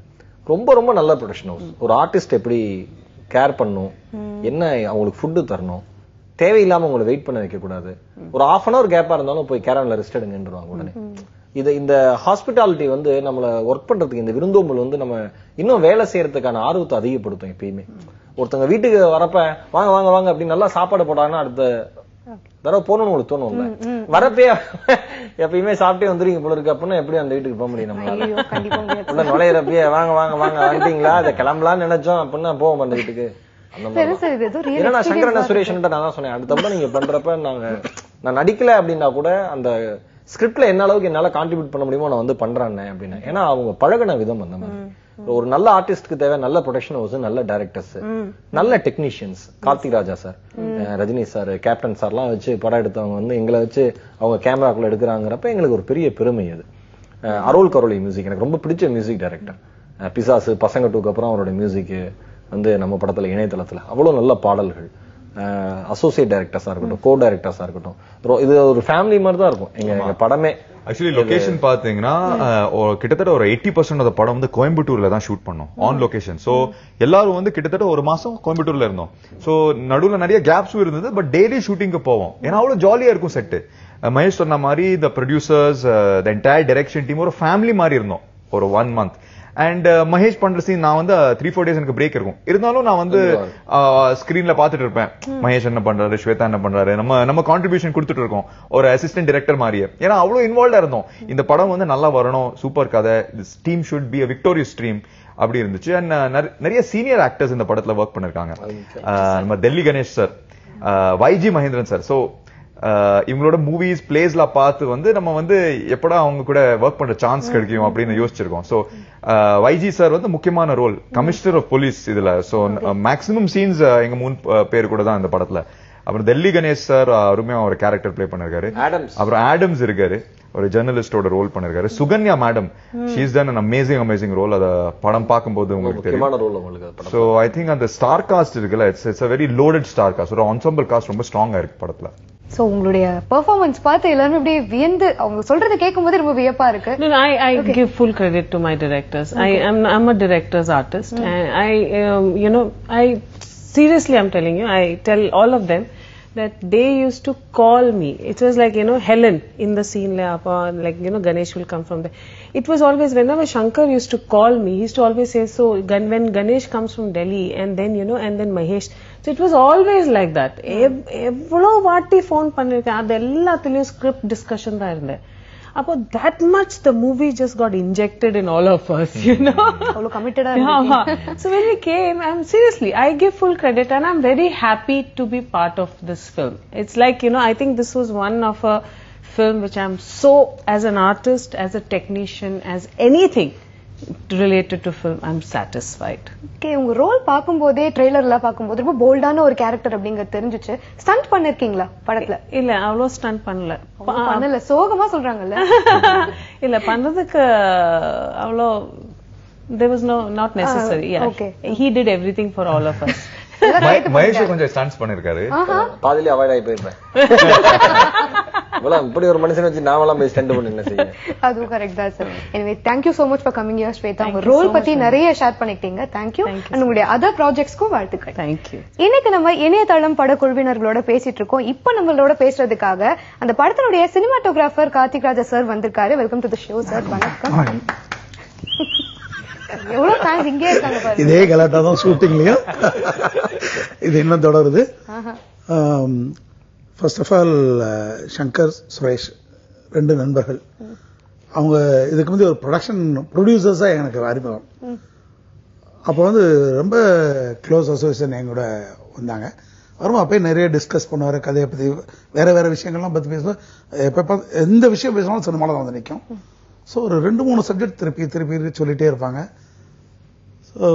ரொம்ப ரொம்ப நல்ல ப்ரொடக்ஷன் ஹவுஸ். ஒரு ஆர்டிஸ்ட் எப்படி கேர் பண்ணும், என்ன அவங்களுக்கு ஃபுட்டு தரணும், தேவையில்லாம உங்களை வெயிட் பண்ண வைக்க கூடாது. ஒரு ½ hour கேப்பா இருந்தாலும் போய் கேரன்ல ரெஸ்ட் எடுங்கன்றாங்க உடனே. இந்த ஹாஸ்பிட்டாலிட்டி வந்து நம்மள ஒர்க் பண்றதுக்கு, இந்த விருந்தோம்பல் வந்து நம்ம இன்னும் வேலை செய்யறதுக்கான ஆர்வத்தை அதிகப்படுத்தும். எப்பயுமே ஒருத்தவங்க வீட்டுக்கு வரப்ப வாங்க வாங்க வாங்க அப்படின்னு நல்லா சாப்பாடு போட்டாங்கன்னா அடுத்த தடவை போகணும்னு உங்களுக்கு தோணும்ல. வரப்பே எப்பயுமே சாப்பிட்டே வந்துருங்க போல இருக்கு அப்படின்னா எப்படி அந்த வீட்டுக்கு போக முடியும் நம்மளால? உள்ள நுழையிறப்பயே வாங்க வாங்க வாங்க வந்துட்டீங்களா, அதை கிளம்பலாம்னு நினைச்சோம் அப்படின்னா போவோம் அந்த வீட்டுக்கு. ஏன்னா சங்கரன் சுரேஷன் நான் தான் சொன்னேன், அடுத்த நீங்க பண்றப்ப நான் நடிக்கல அப்படின்னா கூட அந்த ஸ்கிரிப்ட்ல என்ன அளவுக்கு என்னால கான்ட்ரிபியூட் பண்ண முடியுமோ நான் வந்து பண்றேன் அப்படின்னு. ஏன்னா அவங்க பழகின விதம் அந்த மாதிரி. ஒரு நல்ல ஆர்டிஸ்ட்க்கு தேவை நல்ல ப்ரொடக்ஷன் ஹவுஸ், நல்ல டைரக்டர்ஸ், நல்ல டெக்னீஷியன்ஸ். கார்த்திக் ராஜா சார், ரஜினி சார், கேப்டன் சார்லாம் வச்சு படம் எடுத்தவங்க வந்து எங்களை வச்சு அவங்க கேமராக்குள்ள எடுக்கிறாங்கிறப்ப எங்களுக்கு ஒரு பெரிய பெருமை அது. அருள் கரோலி மியூசிக் எனக்கு ரொம்ப பிடிச்ச மியூசிக் டைரக்டர். பிசாசு, பசங்க 2க்கு அப்புறம் அவரோட மியூசிக் வந்து நம்ம படத்துல இணையதளத்துல அவ்வளவு நல்ல பாடல்கள். அசோசியேட் டைரக்டர்ஸா இருக்கட்டும், கோ டைரக்டர்ஸா இருக்கட்டும், இது ஒரு ஃபேமிலி மாதிரி தான் இருக்கும் எங்க படமே. ஆக்சுவலி லொகேஷன் பாத்தீங்கன்னா கிட்டத்தட்ட ஒரு 80% ஆஃப் படம் வந்து கோயம்புத்தூர்ல தான் ஷூட் பண்ணோம் ஆன் லொகேஷன். சோ எல்லாரும் வந்து கிட்டத்தட்ட ஒரு மாசம் கோயம்புத்தூர்ல இருந்தோம். சோ நடுவுல நிறைய கேப்ஸும் இருந்தது, பட் டெய்லி ஷூட்டிங்க்கு போவோம். ஏன்னா அவ்வளவு ஜாலியா இருக்கும் செட்டு. மகேஷ் சொன்ன மாதிரி the producers, the entire direction team ஒரு ஃபேமிலி மாதிரி இருந்தோம் ஒரு 1 month. அண்ட் மகேஷ் பண்ற சீன் நான் வந்து 3-4 days எனக்கு பிரேக் இருக்கும். இருந்தாலும் நான் வந்து ஸ்கிரீன்ல பாத்துட்டு இருப்பேன் மகேஷ் என்ன பண்றாரு, ஸ்வேதா என்ன பண்றாரு, நம்ம கான்ட்ரிபியூஷன் கொடுத்துட்டு இருக்கோம் ஒரு அசிஸ்டன்ட் டைரக்டர் மாதிரியே. ஏன்னா அவ்வளவு இன்வால்வ்டா இருந்தோம். இந்த படம் வந்து நல்லா வரணும், சூப்பர் கதை, team should be a victorious team அப்படி இருந்துச்சு. அண்ட் நிறைய சீனியர் ஆக்டர்ஸ் இந்த படத்துல ஒர்க் பண்ணிருக்காங்க. நம்ம Delhi Ganesh sir, YG Mahendran sir. So இவங்களோட மூவிஸ் பிளேஸ்ல பார்த்து வந்து நம்ம வந்து எப்படா அவங்க கூட ஒர்க் பண்ற சான்ஸ் கிடைக்கும் அப்படின்னு யோசிச்சிருக்கோம். சோ YG சார் வந்து முக்கியமான ரோல், கமிஷனர் ஆஃப் போலீஸ் இதுல. சோ மேக்ஸிமம் சீன்ஸ் எங்க 3 பேர் கூட தான் இந்த படத்துல. அப்புறம் டெல்லி கணேஷ் சார் அருமையா ஒரு கேரக்டர் பிளே பண்ணிருக்காரு. அப்புறம் ஆடம்ஸ் இருக்காரு, ஒரு ஜெர்னலிஸ்டோட ரோல் பண்ணிருக்காரு. Sukanya madam, she is done an amazing role. அத படம் பார்க்கும்போது உங்களுக்கு தெரியும். சோ ஐ திங்க் அந்த ஸ்டார் காஸ்ட் இருக்குல்ல, it's a very loaded star cast. ஒரு ensemble cast ரொம்ப ஸ்ட்ராங்கா இருக்கு படத்துல. சோ உங்களுடைய பெர்ஃபார்மன்ஸ் பார்த்து எல்லாரும் அப்படியே வியந்து அவங்க சொல்றத கேட்கும்போது ரொம்ப வியப்பா இருக்கு. I give full credit to my directors. I'm a director's artist, and I seriously I'm telling you, I tell all of them that they used to call me. It was like, Helen in the scene, like, Ganesh will come from there. It was always, whenever Shankar used to call me, he used to always say, so when Ganesh comes from Delhi, and then Mahesh. So it was always like that. Evlo vaati phone pannirken, adu ellathilum script discussion da irundhe. Appo that much the movie just got injected in all of us, avlo committed ah. So when we came, seriously, I give full credit, and I'm very happy to be part of this film. It's like, I think this was one of a film which I'm so, as an artist, as a technician, as anything related to film, I'm satisfied. Okay, உங்க role பாக்கும்போதே ட்ரெய்லர்ல பாக்கும்போது ரொம்ப போல்டான ஒரு character அப்படிங்கறது தெரிஞ்சுச்சு. Stunt பண்ணிருக்கீங்களா படத்துல? இல்ல, அவ்வளவு ஸ்டண்ட் பண்ணல. சோகமா சொல்றாங்கல்ல. இல்ல, பண்றதுக்கு அவ்வளோ there was not necessary. Yeah, okay. He did everything for all of us. Mahesh கொஞ்சம் ஸ்டண்ட்ஸ் பண்ணிருக்காரு. பாதியில அவாய்ட் ஆகி போயிருப்பேன். இப்படி ஒரு மனுஷன் வச்சு நாமெல்லாம் போய் ஸ்டண்ட் பண்ணி என்ன செய்ய? அதுவும் கரெக்ட் தான் சார். எனவே thank you so much for coming here, Shweta. உங்க ரோல் பத்தி நிறைய ஷேர் பண்ணிட்டீங்க. thank you. and உங்களுடைய other projectsக்கும் வாழ்த்துக்கள். thank you. இன்னைக்கு நம்ம இணையதளம் படக்குழுவினர்களோட பேசிட்டு இருக்கோம். இப்போ நம்மளோட பேசுறதுக்காக அந்த படத்தினுடைய சினிமாட்டோகிராஃபர் கார்த்திக் ராஜா சார் வந்திருக்காரு. Welcome to the show sir. வணக்கம். எவ்வளவு தேங்க்ஸ். இங்கே இருக்காங்க பாருங்க. இதே கலாட்டா தான் ஷூட்டிங்லயும் இது இன்னும் தொடருது. First of all Shankar, Suresh 2 நண்பர்கள். அவங்க இதுக்கு வந்து ஒரு ப்ரொடக்ஷன் ப்ரொடியூசர்ஸா எனக்கு அறிமுகம். அப்போ வந்து ரொம்ப க்ளோஸ் அசோசியேஷன் எங்கூட வந்தாங்க. வருமா அப்பயே நிறைய டிஸ்கஸ் பண்ணுவார், கதையை பத்தி வேற விஷயங்கள்லாம் பத்தி பேசுவோம். எப்ப எந்த விஷயம் பேசினாலும் சினிமால தான் வந்து நிற்கும். ஸோ ஒரு 2-3 சப்ஜெக்ட் திருப்பி சொல்லிட்டே இருப்பாங்க. ஸோ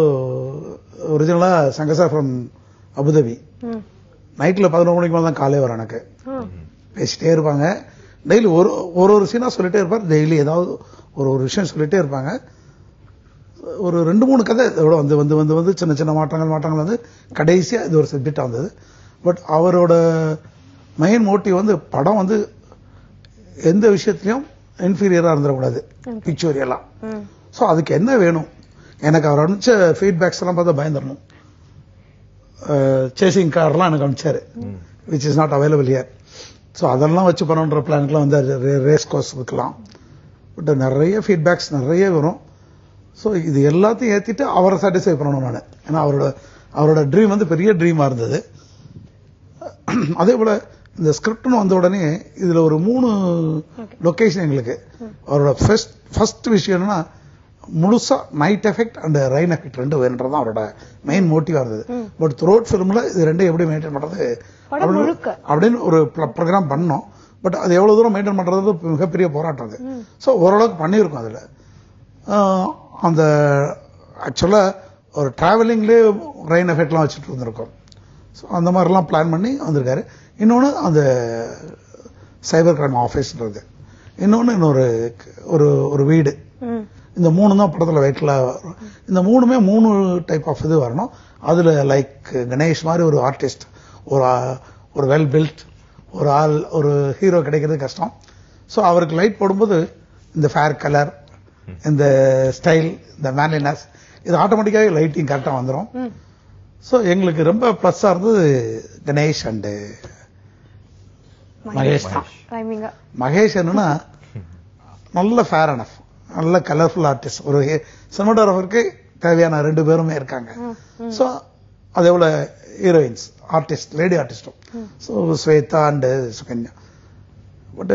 ஒரிஜினலா சங்கர் ஃப்ரம் அபுதாபி. நைட்ல 11 மணிக்கு மேலே தான் காலே வரும் எனக்கு. பேசிட்டே இருப்பாங்க. டெய்லி ஒரு சீனா சொல்லிட்டே இருப்பார். டெய்லி ஏதாவது ஒரு விஷயம் சொல்லிட்டே இருப்பாங்க. ஒரு 2-3 கதை இதோட வந்து சின்ன மாற்றங்கள் வந்து கடைசியா இது ஒரு சப்ஜெக்டா வந்தது. பட் அவரோட மெயின் மோட்டிவ் வந்து படம் வந்து எந்த விஷயத்திலையும் இன்ஃபீரியரா இருந்துடக்கூடாது பிக்சோரியலா. ஸோ அதுக்கு என்ன வேணும், எனக்கு அவர் அனுப்பிச்ச ஃபீட்பேக்ஸ் எல்லாம் பார்த்தா பயந்துடணும். சேசிங் கார்லாம் எனக்கு அனுப்பிச்சாரு, which is not available here. So அதெல்லாம் வச்சு பண்ணணுன்ற பிளானுக்குலாம் வந்து ரேஸ் கோர்ஸ் இருக்கலாம். பட் நிறைய ஃபீட்பேக்ஸ் நிறைய வரும். ஸோ இது எல்லாத்தையும் ஏற்றிட்டு அவரை சாட்டிஸ்ஃபை பண்ணணும் நான். ஏன்னா அவரோட ட்ரீம் வந்து பெரிய ட்ரீமா இருந்தது. அதே போல இந்த ஸ்கிரிப்ட்னு வந்த உடனே இதுல ஒரு 3 லொகேஷன் எங்களுக்கு. அவரோட ஃபர்ஸ்ட் விஷயம் என்னன்னா முழுசா night effect and rain effect 2 வேணுன்றதான் அவரோட மெயின் மோட்டிவா இருந்தது. பட் த்ரூ அவுட் ஃபிலிம்ல இது 2 எப்படி மெயின்டைன் பண்றது அப்படின்னு ஒரு ப்ரோக்ராம் பண்ணோம். பட் அது எவ்வளவு தூரம் மெயின்டைன் பண்றது மிகப்பெரிய போராட்டம் அது. ஸோ ஓரளவுக்கு பண்ணியிருக்கோம் அதுல. அந்த ஆக்சுவலா ஒரு டிராவலிங்லேயே ரெயின் எஃபெக்ட்லாம் வச்சுட்டு இருந்திருக்கோம். ஸோ அந்த மாதிரிலாம் பிளான் பண்ணி வந்திருக்காரு. இன்னொன்று அந்த சைபர் கிரைம் ஆஃபீஸ்ன்றது, இன்னொன்று இன்னொரு ஒரு வீடு, இந்த 3 தான் படத்தில் வெயிட்ல வரும். இந்த 3மே 3 டைப் ஆஃப் இது வரணும். அதுல லைக் கணேஷ் மாதிரி ஒரு ஆர்டிஸ்ட், ஒரு வெல் பில்ட் ஒரு ஆள், ஒரு ஹீரோ கிடைக்கிறது கஷ்டம். ஸோ அவருக்கு லைட் போடும்போது இந்த ஃபேர் கலர், இந்த ஸ்டைல், இந்த மேன்லினஸ், இது ஆட்டோமேட்டிக்காவே லைட்டிங் கரெக்டா வந்துடும். ஸோ எங்களுக்கு ரொம்ப பிளஸ்ஸா இருந்தது கணேஷ் அண்ட் மகேஷ் தான். மகேஷ் என்னன்னா நல்ல ஃபேர் அனஃப், நல்ல கலர்ஃபுல் ஆர்டிஸ்ட். ஒரு சினிமாட்டோகிராஃபருக்கு தேவையான 2 பேருமே இருக்காங்க. ஸோ அதே போல ஹீரோயின்ஸ், ஆர்டிஸ்ட், லேடி ஆர்டிஸ்டும், so Shweta and Sukanya. But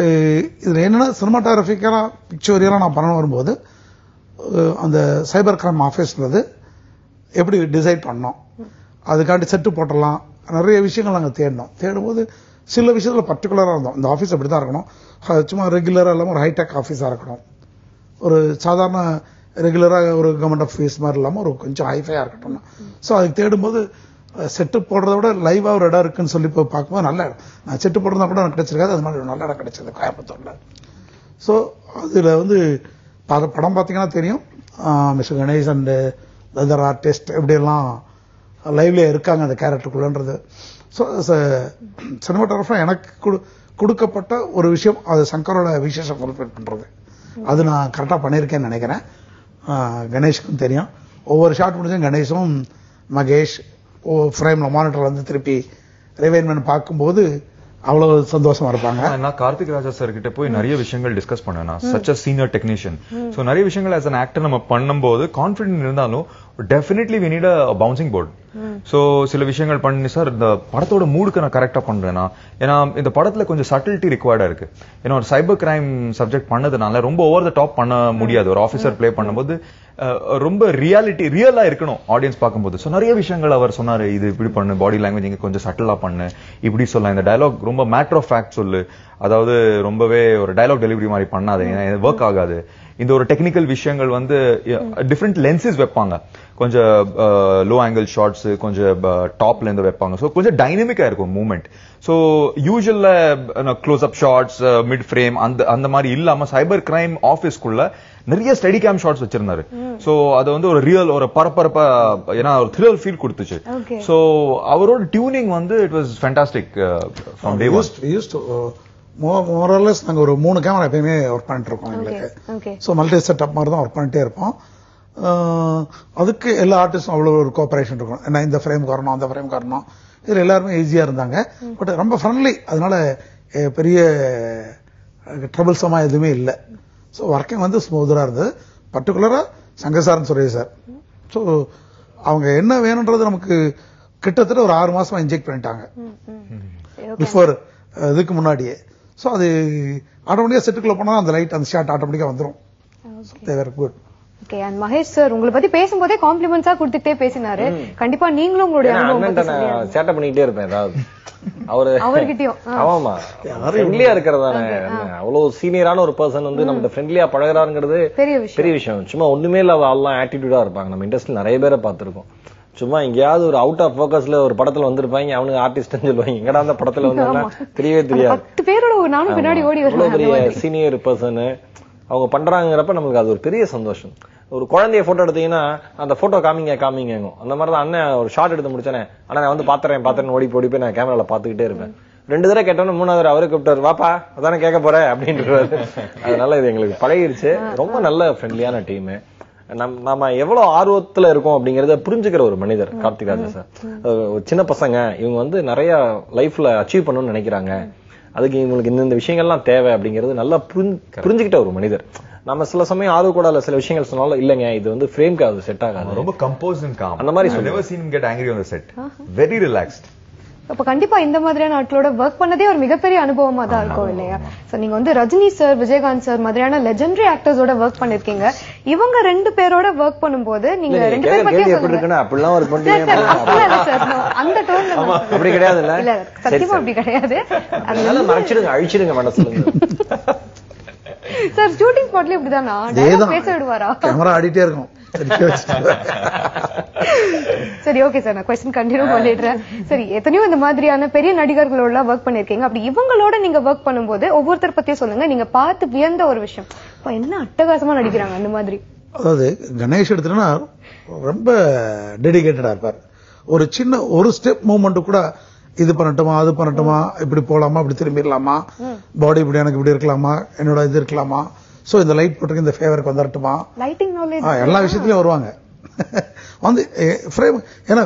இதுல என்னன்னா சினிமாட்டோகிராஃபிக்கலா பிக்சோரியலா நான் பண்ண வரும்போது அந்த சைபர் கிரைம் ஆஃபீஸ்ன்றது எப்படி டிசைட் பண்ணோம், அதுக்காண்டி செட்டு போட்டலாம், நிறைய விஷயங்கள் நாங்கள் தேடும்போது சில விஷயத்துல பர்டிகுலரா இருந்தோம். இந்த ஆஃபீஸ் அப்படிதான் இருக்கணும், சும்மா ரெகுலரா இல்லாம ஒரு ஹைடெக் ஆஃபீஸா இருக்கணும், ஒரு சாதாரண ரெகுலரா ஒரு கவர்மெண்ட் ஆஃபீஸ் மாதிரி இல்லாம ஒரு கொஞ்சம் ஹைஃபையா இருக்கட்டும். ஸோ அதுக்கு தேடும்போது செட்டு போடுறத விட லைவா ஒரு இடம் இருக்குன்னு சொல்லி போய் பார்க்கும்போது நல்ல இடம், நான் செட்டு போடுறதா கூட எனக்கு கிடைச்சிருக்காது, அது மாதிரி ஒரு நல்ல இடம் கிடைச்சது கோயம்புத்தூர்ல. ஸோ அதுல படம் பார்த்தீங்கன்னா தெரியும், mister Ganesh and other artist எப்படியெல்லாம் லைவ்ல இருக்காங்க அந்த கேரக்டருக்குள்ளன்றது. ஸோ சினிமாட்டோகிராஃபர் எனக்கு கொடுக்கப்பட்ட ஒரு விஷயம், அது சங்கரோட விசேஷம் ஃபுல்ஃபில் பண்றது. அது நான் கரெக்டா பண்ணியிருக்கேன்னு நினைக்கிறேன். கணேஷ்க்கும் தெரியும், ஒவ்வொரு ஷாட் முடிஞ்சும் கணேஷும் மகேஷ் ஃப்ரேம்ல மானிட்டர்ல வந்து திருப்பி ரிவைன்மெண்ட் பார்க்கும்போது அவ்வளவு சந்தோஷமா இருப்பாங்க. நான் கார்த்திக் ராஜா சார் கிட்ட போய் நிறைய விஷயங்கள் டிஸ்கஸ் பண்ணேன். Such a senior technician. So நிறைய விஷயங்கள் ஆஸ் அன் ஆக்டர் நம்ம பண்ணும்போது கான்பிடன்ட் இருந்தாலும் definitely we need a bouncing board. So சில விஷயங்கள் பண்ணி சார் இந்த படத்தோட மூடுக்கு நான் கரெக்டா பண்றேன்னா, ஏன்னா இந்த படத்துல கொஞ்சம் சட்டிலிட்டி ரிக்வயர்டா இருக்கு. ஏன்னா ஒரு சைபர் கிரைம் சப்ஜெக்ட் பண்ணதுனால ரொம்ப ஓவர் த டாப் பண்ண முடியாது. ஒரு ஆபீசர் பிளே பண்ணும்போது ரொம்ப ரியலா இருக்கணும் ஆடியன்ஸ் பார்க்கும்போது. சோ நிறைய விஷயங்கள் அவர் சொன்னாரு, இது இப்படி பண்ணு, பாடி லாங்குவேஜ் இங்க கொஞ்சம் சட்டிலா பண்ணு, இப்படி சொல்லலாம், இந்த டயலாக் ரொம்ப மேட்டர் ஆஃப் ஃபேக்ட் சொல்லு, அதாவது ரொம்பவே ஒரு டயலாக் டெலிவரி மாதிரி பண்ணாது, ஒர்க் ஆகாது. இந்த ஒரு டெக்னிக்கல் விஷயங்கள் டிஃப்ரெண்ட் லென்சஸ் வைப்பாங்க, கொஞ்சம் லோ ஆங்கிள் ஷாட்ஸ், கொஞ்சம் டாப்ல இருந்து வைப்பாங்க. ஸோ கொஞ்சம் டைனமிக்கா இருக்கும் மூவ்மெண்ட். ஸோ யூஸ்வல்ல close up shots, mid frame அந்த மாதிரி இல்லாம சைபர் கிரைம் ஆபீஸ்க்குள்ள நிறைய ஸ்டெடி கேம் ஷாட்ஸ் வச்சிருந்தாரு. சோ அது ஒரு ரியல் ஒரு பரபரப்பா, ஏன்னா ஒரு த்ரில்லர் ஃபீல் கொடுத்துச்சு. சோ அவரோட tuning it was fantastic from day one. மோரலஸ் நாங்க ஒரு 3 கேமரா எப்பயுமே ஒர்க் பண்ணிட்டு இருக்கோம் எங்களுக்கு. ஸோ மல்டி செட்டப் மாதிரி தான் ஒர்க் பண்ணிட்டே இருப்போம். அதுக்கு எல்லா ஆர்டிஸ்டும் அவ்வளவு ஒரு கோஆபரேஷன் இருக்கும். ஏன்னா இந்த ஃப்ரேம் வரணும், அந்த ஃப்ரேம் வரணும், இதுல எல்லாருமே ஈஸியா இருந்தாங்க. பட் ரொம்ப ஃப்ரெண்ட்லி, அதனால பெரிய ட்ரபிள்ஸமா எதுவுமே இல்லை. ஸோ ஒர்க்கிங் ஸ்மூதரா இருந்தது. பர்டிகுலரா Shankar sir, Suresh sir, so அவங்க என்ன வேணும்ன்றது நமக்கு கிட்டத்தட்ட ஒரு 6 மாசமா இன்ஜெக்ட் பண்ணிட்டாங்க பிஃபோர், இதுக்கு முன்னாடியே. ஸோ அது ஆட்டோமேட்டிக்கா செட்டுக்குள்ள போனா அந்த லைட், அந்த ஷாட் ஆட்டோமேட்டிக்கா வந்துடும். Good. Okay. And Mahesh sir உங்களை பத்தி பேசும்போதே காம்ப்ளிமெண்ட்ஸா கொடுத்துட்டே பேசினாரு. கண்டிப்பா நீங்களும் உங்களுடைய அனுபவம் சேட்டை பண்ணிட்டே இருப்பேன் ஏதாவது அவர்கிட்டயும். ஆமாமா, ஃப்ரெண்ட்லியா இருக்கிறதானே. அவ்வளவு சீனியரான ஒரு பர்சன் நம்ம ஃப்ரெண்ட்லியா பழகுறாங்கிறது பெரிய விஷயம். சும்மா ஒண்ணுமே இல்லாத ஆள்லாம் ஆட்டிடியூடா இருப்பாங்க. நம்ம இண்டஸ்ட்ரியில் நிறைய பேரை பார்த்திருக்கோம். சும்மா எங்கேயாவது ஒரு அவுட் ஆஃப் போக்கஸ்ல ஒரு படத்துல வந்திருப்பாங்க, அவனுக்கு ஆர்டிஸ்ட்னு சொல்லுவாங்க. எங்கடா அந்த படத்துல வந்து தெரியவே தெரியாது. 10 பேரோட நானும் பின்னாடி ஓடி வருவேன். பெரிய சீனியர் பர்சன் அவங்க பண்றாங்கிறப்ப நமக்கு அது ஒரு பெரிய சந்தோஷம். ஒரு குழந்தைய போட்டோ எடுத்தீங்கன்னா அந்த போட்டோ காமிங்க அந்த மாதிரிதான். அண்ணன் ஒரு ஷார்ட் எடுத்து முடிச்சானே, ஆனா நான் பாத்துறேன் ஓடி போய் நான் கேமரால பாத்துக்கிட்டே இருப்பேன். 2 தடவை கேட்டோன்னு 3வது அவரு கூப்பிட்டாரு, வாப்பா அதானே கேட்க போற அப்படின்றது. அதனால இது எங்களுக்கு பழகிருச்சு. ரொம்ப நல்ல ஃப்ரெண்ட்லியான டீம். நம்ம எவ்வளவு ஆர்வத்துல இருக்கோம் அப்படிங்கறத புரிஞ்சுக்கிற ஒரு மனிதர் கார்த்திக் ராஜா சார். சின்ன பசங்க இவங்க நிறைய லைஃப்ல அச்சீவ் பண்ணணும்னு நினைக்கிறாங்க, அதுக்கு இவங்களுக்கு இந்த விஷயங்கள்லாம் தேவை அப்படிங்கிறது நல்லா புரிஞ்சுக்கிட்ட ஒரு மனிதர். நம்ம சில சமயம் ஆர்வக்கூடாத சில விஷயங்கள் சொன்னாலும் இல்லங்க இது ஃப்ரேம்க்கு அது செட் ஆகாது, ரொம்ப கம்போஸ் அண்ட் காம் அந்த மாதிரி never seen him get angry on the set, very relaxed. அப்ப கண்டிப்பா இந்த மாதிரியான ஆட்களோட ஒர்க் பண்ணதே ஒரு மிகப்பெரிய அனுபவமா தான் இருக்கும் இல்லையா? சோ நீங்க வந்து ரஜினி சார், விஜயகாந்த் சார் மாதிரியான லெஜெண்டரி ஆக்டர்ஸோட ஒர்க் பண்ணிருக்கீங்க. இவங்க 2 பேரோட ஒர்க் பண்ணும்போது நீங்க 2 பேர் பத்தி சொல்லுங்க. அப்படிலாம் ஒரு பண்ணீங்க அந்த டோன்ல அப்படி கிடையாது இல்ல, சத்தியமா அப்படி கிடையாது. அதனால மறைச்சிடுங்க, அழிச்சிடுங்க மனசுல. சார் ஷூட்டிங் ஸ்பாட்ல இப்படிதானா டயலாக் பேச விடுவாரா? கேமரா ஆடிட்டே இருக்கும். சரி, ஓகே சார், நான் क्वेश्चन கண்டினியூ பண்ணிடுறேன். சரி, எத்தனையோ இந்த மாதிரியான பெரிய நடிகர்களோட ஒர்க் பண்ணிருக்கீங்க. அப்படி இவங்களோட நீங்க ஒர்க் பண்ணும்போது ஒவ்வொருத்தர் பத்தியும் சொல்லுங்க. நீங்க பார்த்து வியந்த ஒரு விஷயம், என்ன அட்டகாசமா நடிக்கிறாங்க அந்த மாதிரி. அதாவது கணேஷ் எடுத்துட்டா ரொம்ப டெடிகேட்டடா இருப்பார். ஒரு சின்ன ஒரு ஸ்டெப் மூவ்மெண்ட் கூட இது பண்ணட்டுமா, அது பண்ணட்டுமா, இப்படி போலாமா, இப்படி திரும்பிடலாமா, பாடி இப்படி எனக்கு இப்படி இருக்கலாமா, என்னோட இது இருக்கலாமா, சோ இந்த லைட் போட்டு இந்த ஃபேவருக்கு வந்துடட்டுமா, லைட்டிங் நாலேஜ் எல்லா விஷயத்திலயும் வருவாங்க. வந்து ஃப்ரேம் ஏன்னா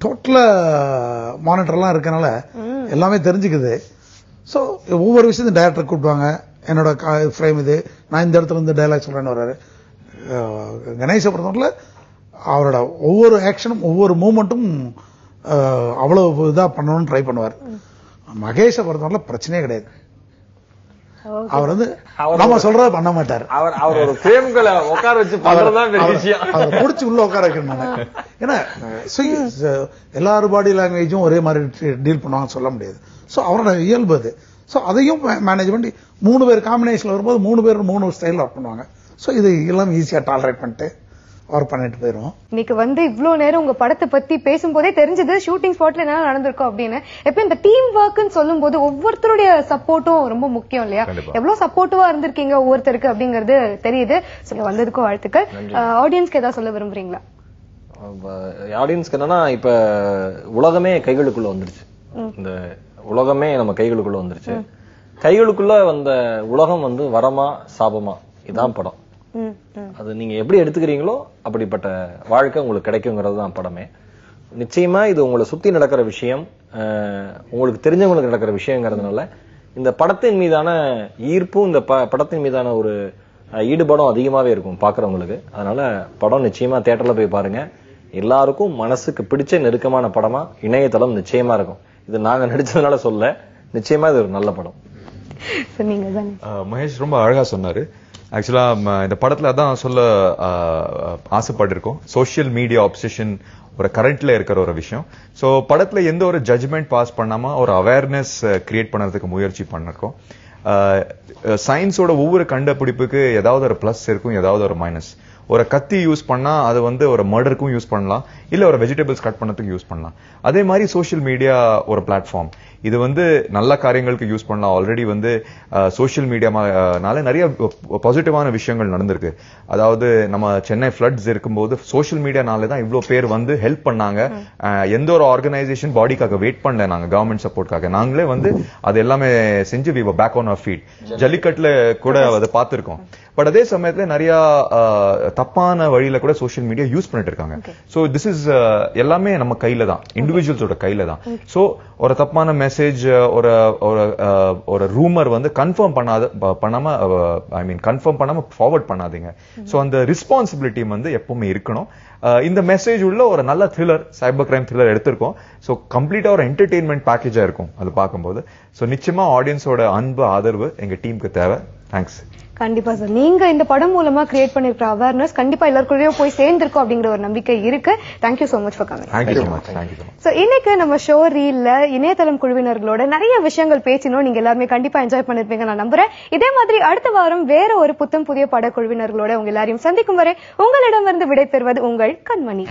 டோட்டலா மானிட்டர்லாம் இருக்கனால எல்லாமே தெரிஞ்சுக்குது. சோ ஒவ்வொரு விஷயத்தையும் டைரக்டர் கூப்பிடுவாங்க. என்னோட ஃப்ரேம் இது, நான் இந்த இடத்துல இருந்து டயலாக் சொல்றேன்னு வர்றாரு. கணேச பொறுத்தவரையில அவரோட ஒவ்வொரு ஆக்ஷனும் ஒவ்வொரு மூவ்மெண்ட்டும் அவ்வளவு இதா பண்ணணும்னு ட்ரை பண்ணுவார். மகேஷை பொறுத்தவரையில பிரச்சனையே கிடையாது. அவர் வந்து நம்ம சொல்றத பண்ண மாட்டார். அவர் ஒரு ஃப்ரேம்களை உட்கார வச்சு பண்றதுதான் பெரிய விஷயம். அவர் புடிச்சு உள்ள உட்கார வைக்கணும். ஏன்னா எல்லாரும் பாடி லாங்குவேஜும் ஒரே மாதிரி டீல் பண்ணுவாங்கன்னு சொல்ல முடியாது. சோ அவரோட இயல்பு அது. சோ அதையும் மேனேஜ் பண்ணி 3 பேர் காம்பினேஷன்ல வரும்போது 3 பேர் 3 ஸ்டைல்ல ஒர்க் பண்ணுவாங்க. சோ இது எல்லாம் ஈஸியா டாலரேட் பண்ணிட்டு ஒர்க் பண்ணிட்டு போயிரும். இன்னைக்கு வந்து இவ்ளோ நேரம் உங்க படத்தை பத்தி பேசும்போதே தெரிஞ்சது ஷூட்டிங் ஸ்பாட்ல என்ன நடந்திருக்கும் அப்படின்னு. எப்ப இந்த டீம் ஒர்க்னு சொல்லும் போது ஒவ்வொருத்தருடைய சப்போர்ட்டும் ரொம்ப முக்கியம் இல்லையா? எவ்வளவு சப்போர்ட்டிவா இருந்திருக்கீங்க ஒவ்வொருத்தருக்கு அப்படிங்கறது தெரியுது. வந்ததுக்கும் வாழ்த்துக்கள். ஆடியன்ஸ்க்கு ஏதாவது சொல்ல விரும்புறீங்களா? ஆடியன்ஸ்க்கு என்னன்னா, இப்ப உலகமே கைகளுக்குள்ள வந்துருச்சு. இந்த உலகமே நம்ம கைகளுக்குள்ள வந்துருச்சு. கைகளுக்குள்ள வந்த உலகம் வந்து வரமா சாபமா, இதான் படம். அது நீங்க எப்படி எடுத்துக்கிறீங்களோ அப்படிப்பட்ட வாழ்க்கை உங்களுக்கு கிடைக்குங்கிறது தான் படமே. நிச்சயமா இது உங்களை சுத்தி நடக்கிற விஷயம், உங்களுக்கு தெரிஞ்சவங்களுக்கு நடக்கிற விஷயங்கிறதுனால இந்த படத்தின் மீதான ஈர்ப்பும் இந்த படத்தின் மீதான ஒரு ஈடுபாடும் அதிகமாவே இருக்கும் பாக்குறவங்களுக்கு. அதனால படம் நிச்சயமா தியேட்டர்ல போய் பாருங்க. எல்லாருக்கும் மனசுக்கு பிடிச்ச நெருக்கமான படமா இணையதளம் நிச்சயமா இருக்கும். இது நாங்க நடிச்சதுனால சொல்ல, நிச்சயமா இது ஒரு நல்ல படம். மகேஷ் ரொம்ப அழகா சொன்னாரு. ஆக்சுவலா இந்த படத்துல அதான் சொல்ல ஆசைப்பட்டிருக்கோம். சோசியல் மீடியா ஆப்சஷன் ஒரு கரண்ட்ல இருக்கிற ஒரு விஷயம். சோ படத்துல எந்த ஒரு ஜட்ஜ்மெண்ட் பாஸ் பண்ணாம ஒரு அவேர்னஸ் கிரியேட் பண்றதுக்கு முயற்சி பண்ணிருக்கோம். சயின்ஸோட ஒவ்வொரு கண்டுபிடிப்புக்கு ஏதாவது ஒரு பிளஸ் இருக்கும், ஏதாவது ஒரு மைனஸ். ஒரு கத்தி யூஸ் பண்ணா அது வந்து ஒரு மர்டருக்கும் யூஸ் பண்ணலாம், இல்ல ஒரு வெஜிடபிள்ஸ் கட் பண்ணதுக்கும் யூஸ் பண்ணலாம். அதே மாதிரி சோசியல் மீடியா ஒரு பிளாட்ஃபார்ம். இது வந்து நல்ல காரியங்களுக்கு யூஸ் பண்ணலாம். ஆல்ரெடி வந்து சோசியல் மீடியானால நிறைய பாசிட்டிவான விஷயங்கள் நடந்திருக்கு. அதாவது நம்ம சென்னை ஃபிளட்ஸ் இருக்கும்போது சோசியல் மீடியானால தான் இவ்வளவு பேர் வந்து ஹெல்ப் பண்ணாங்க. எந்த ஒரு ஆர்கனைசேஷன் பாடிக்காக வெயிட் பண்ணல, நாங்க கவர்மெண்ட் சப்போர்ட்காக நாங்களே வந்து அது எல்லாமே செஞ்சு we were back on our feet. ஜல்லிக்கட்டுல கூட அதை பார்த்திருக்கோம். பட் அதே சமயத்துல நிறைய தப்பான வழியில கூட சோசியல் மீடியா யூஸ் பண்ணிட்டு இருக்காங்க. சோ திஸ் இஸ் எல்லாமே நம்ம கையில தான், இண்டிவிஜுவல்ஸோட கையில தான். சோ ஒரு தப்பான மெசேஜ், ஒரு ரூமர் வந்து கன்ஃபார்ம் பண்ணாம ஃபார்வர்ட் பண்ணாதீங்க. சோ அந்த ரெஸ்பான்சிபிலிட்டி வந்து எப்பவுமே இருக்கணும். இந்த மெசேஜ் உள்ள ஒரு நல்ல த்ரில்லர், சைபர் கிரைம் த்ரில்லர் எடுத்திருக்கோம். சோ கம்ப்ளீட்டா ஒரு என்டர்டெயின்மெண்ட் பேக்கேஜா இருக்கும் அது பார்க்கும்போது. சோ நிச்சயமா ஆடியன்ஸோட அன்பு ஆதரவு எங்க டீமுக்கு தேவை. தேங்க்ஸ். கண்டிப்பா சார், நீங்க இந்த படம் மூலமா கிரியேட் பண்ணிருக்கிற அவேர்னஸ் கண்டிப்பா எல்லாருக்குள்ளேயும் போய் சேர்ந்திருக்கும் அப்படிங்கிற ஒரு நம்பிக்கை இருக்கு. Thank you so much for coming. So இன்னைக்கு நம்ம ஷோ ரீல்ல இணையதளம் குழுவினர்களோட நிறைய விஷயங்கள் பேசினோம். நீங்க எல்லாருமே கண்டிப்பா என்ஜாய் பண்ணிருப்பீங்க நான் நம்புறேன். இதே மாதிரி அடுத்த வாரம் வேற ஒரு புத்தம் புதிய பட குழுவினர்களோட உங்க எல்லாரையும் சந்திக்கும் வரை உங்களிடமிருந்து விடைபெறுவது உங்கள் கண்மணி.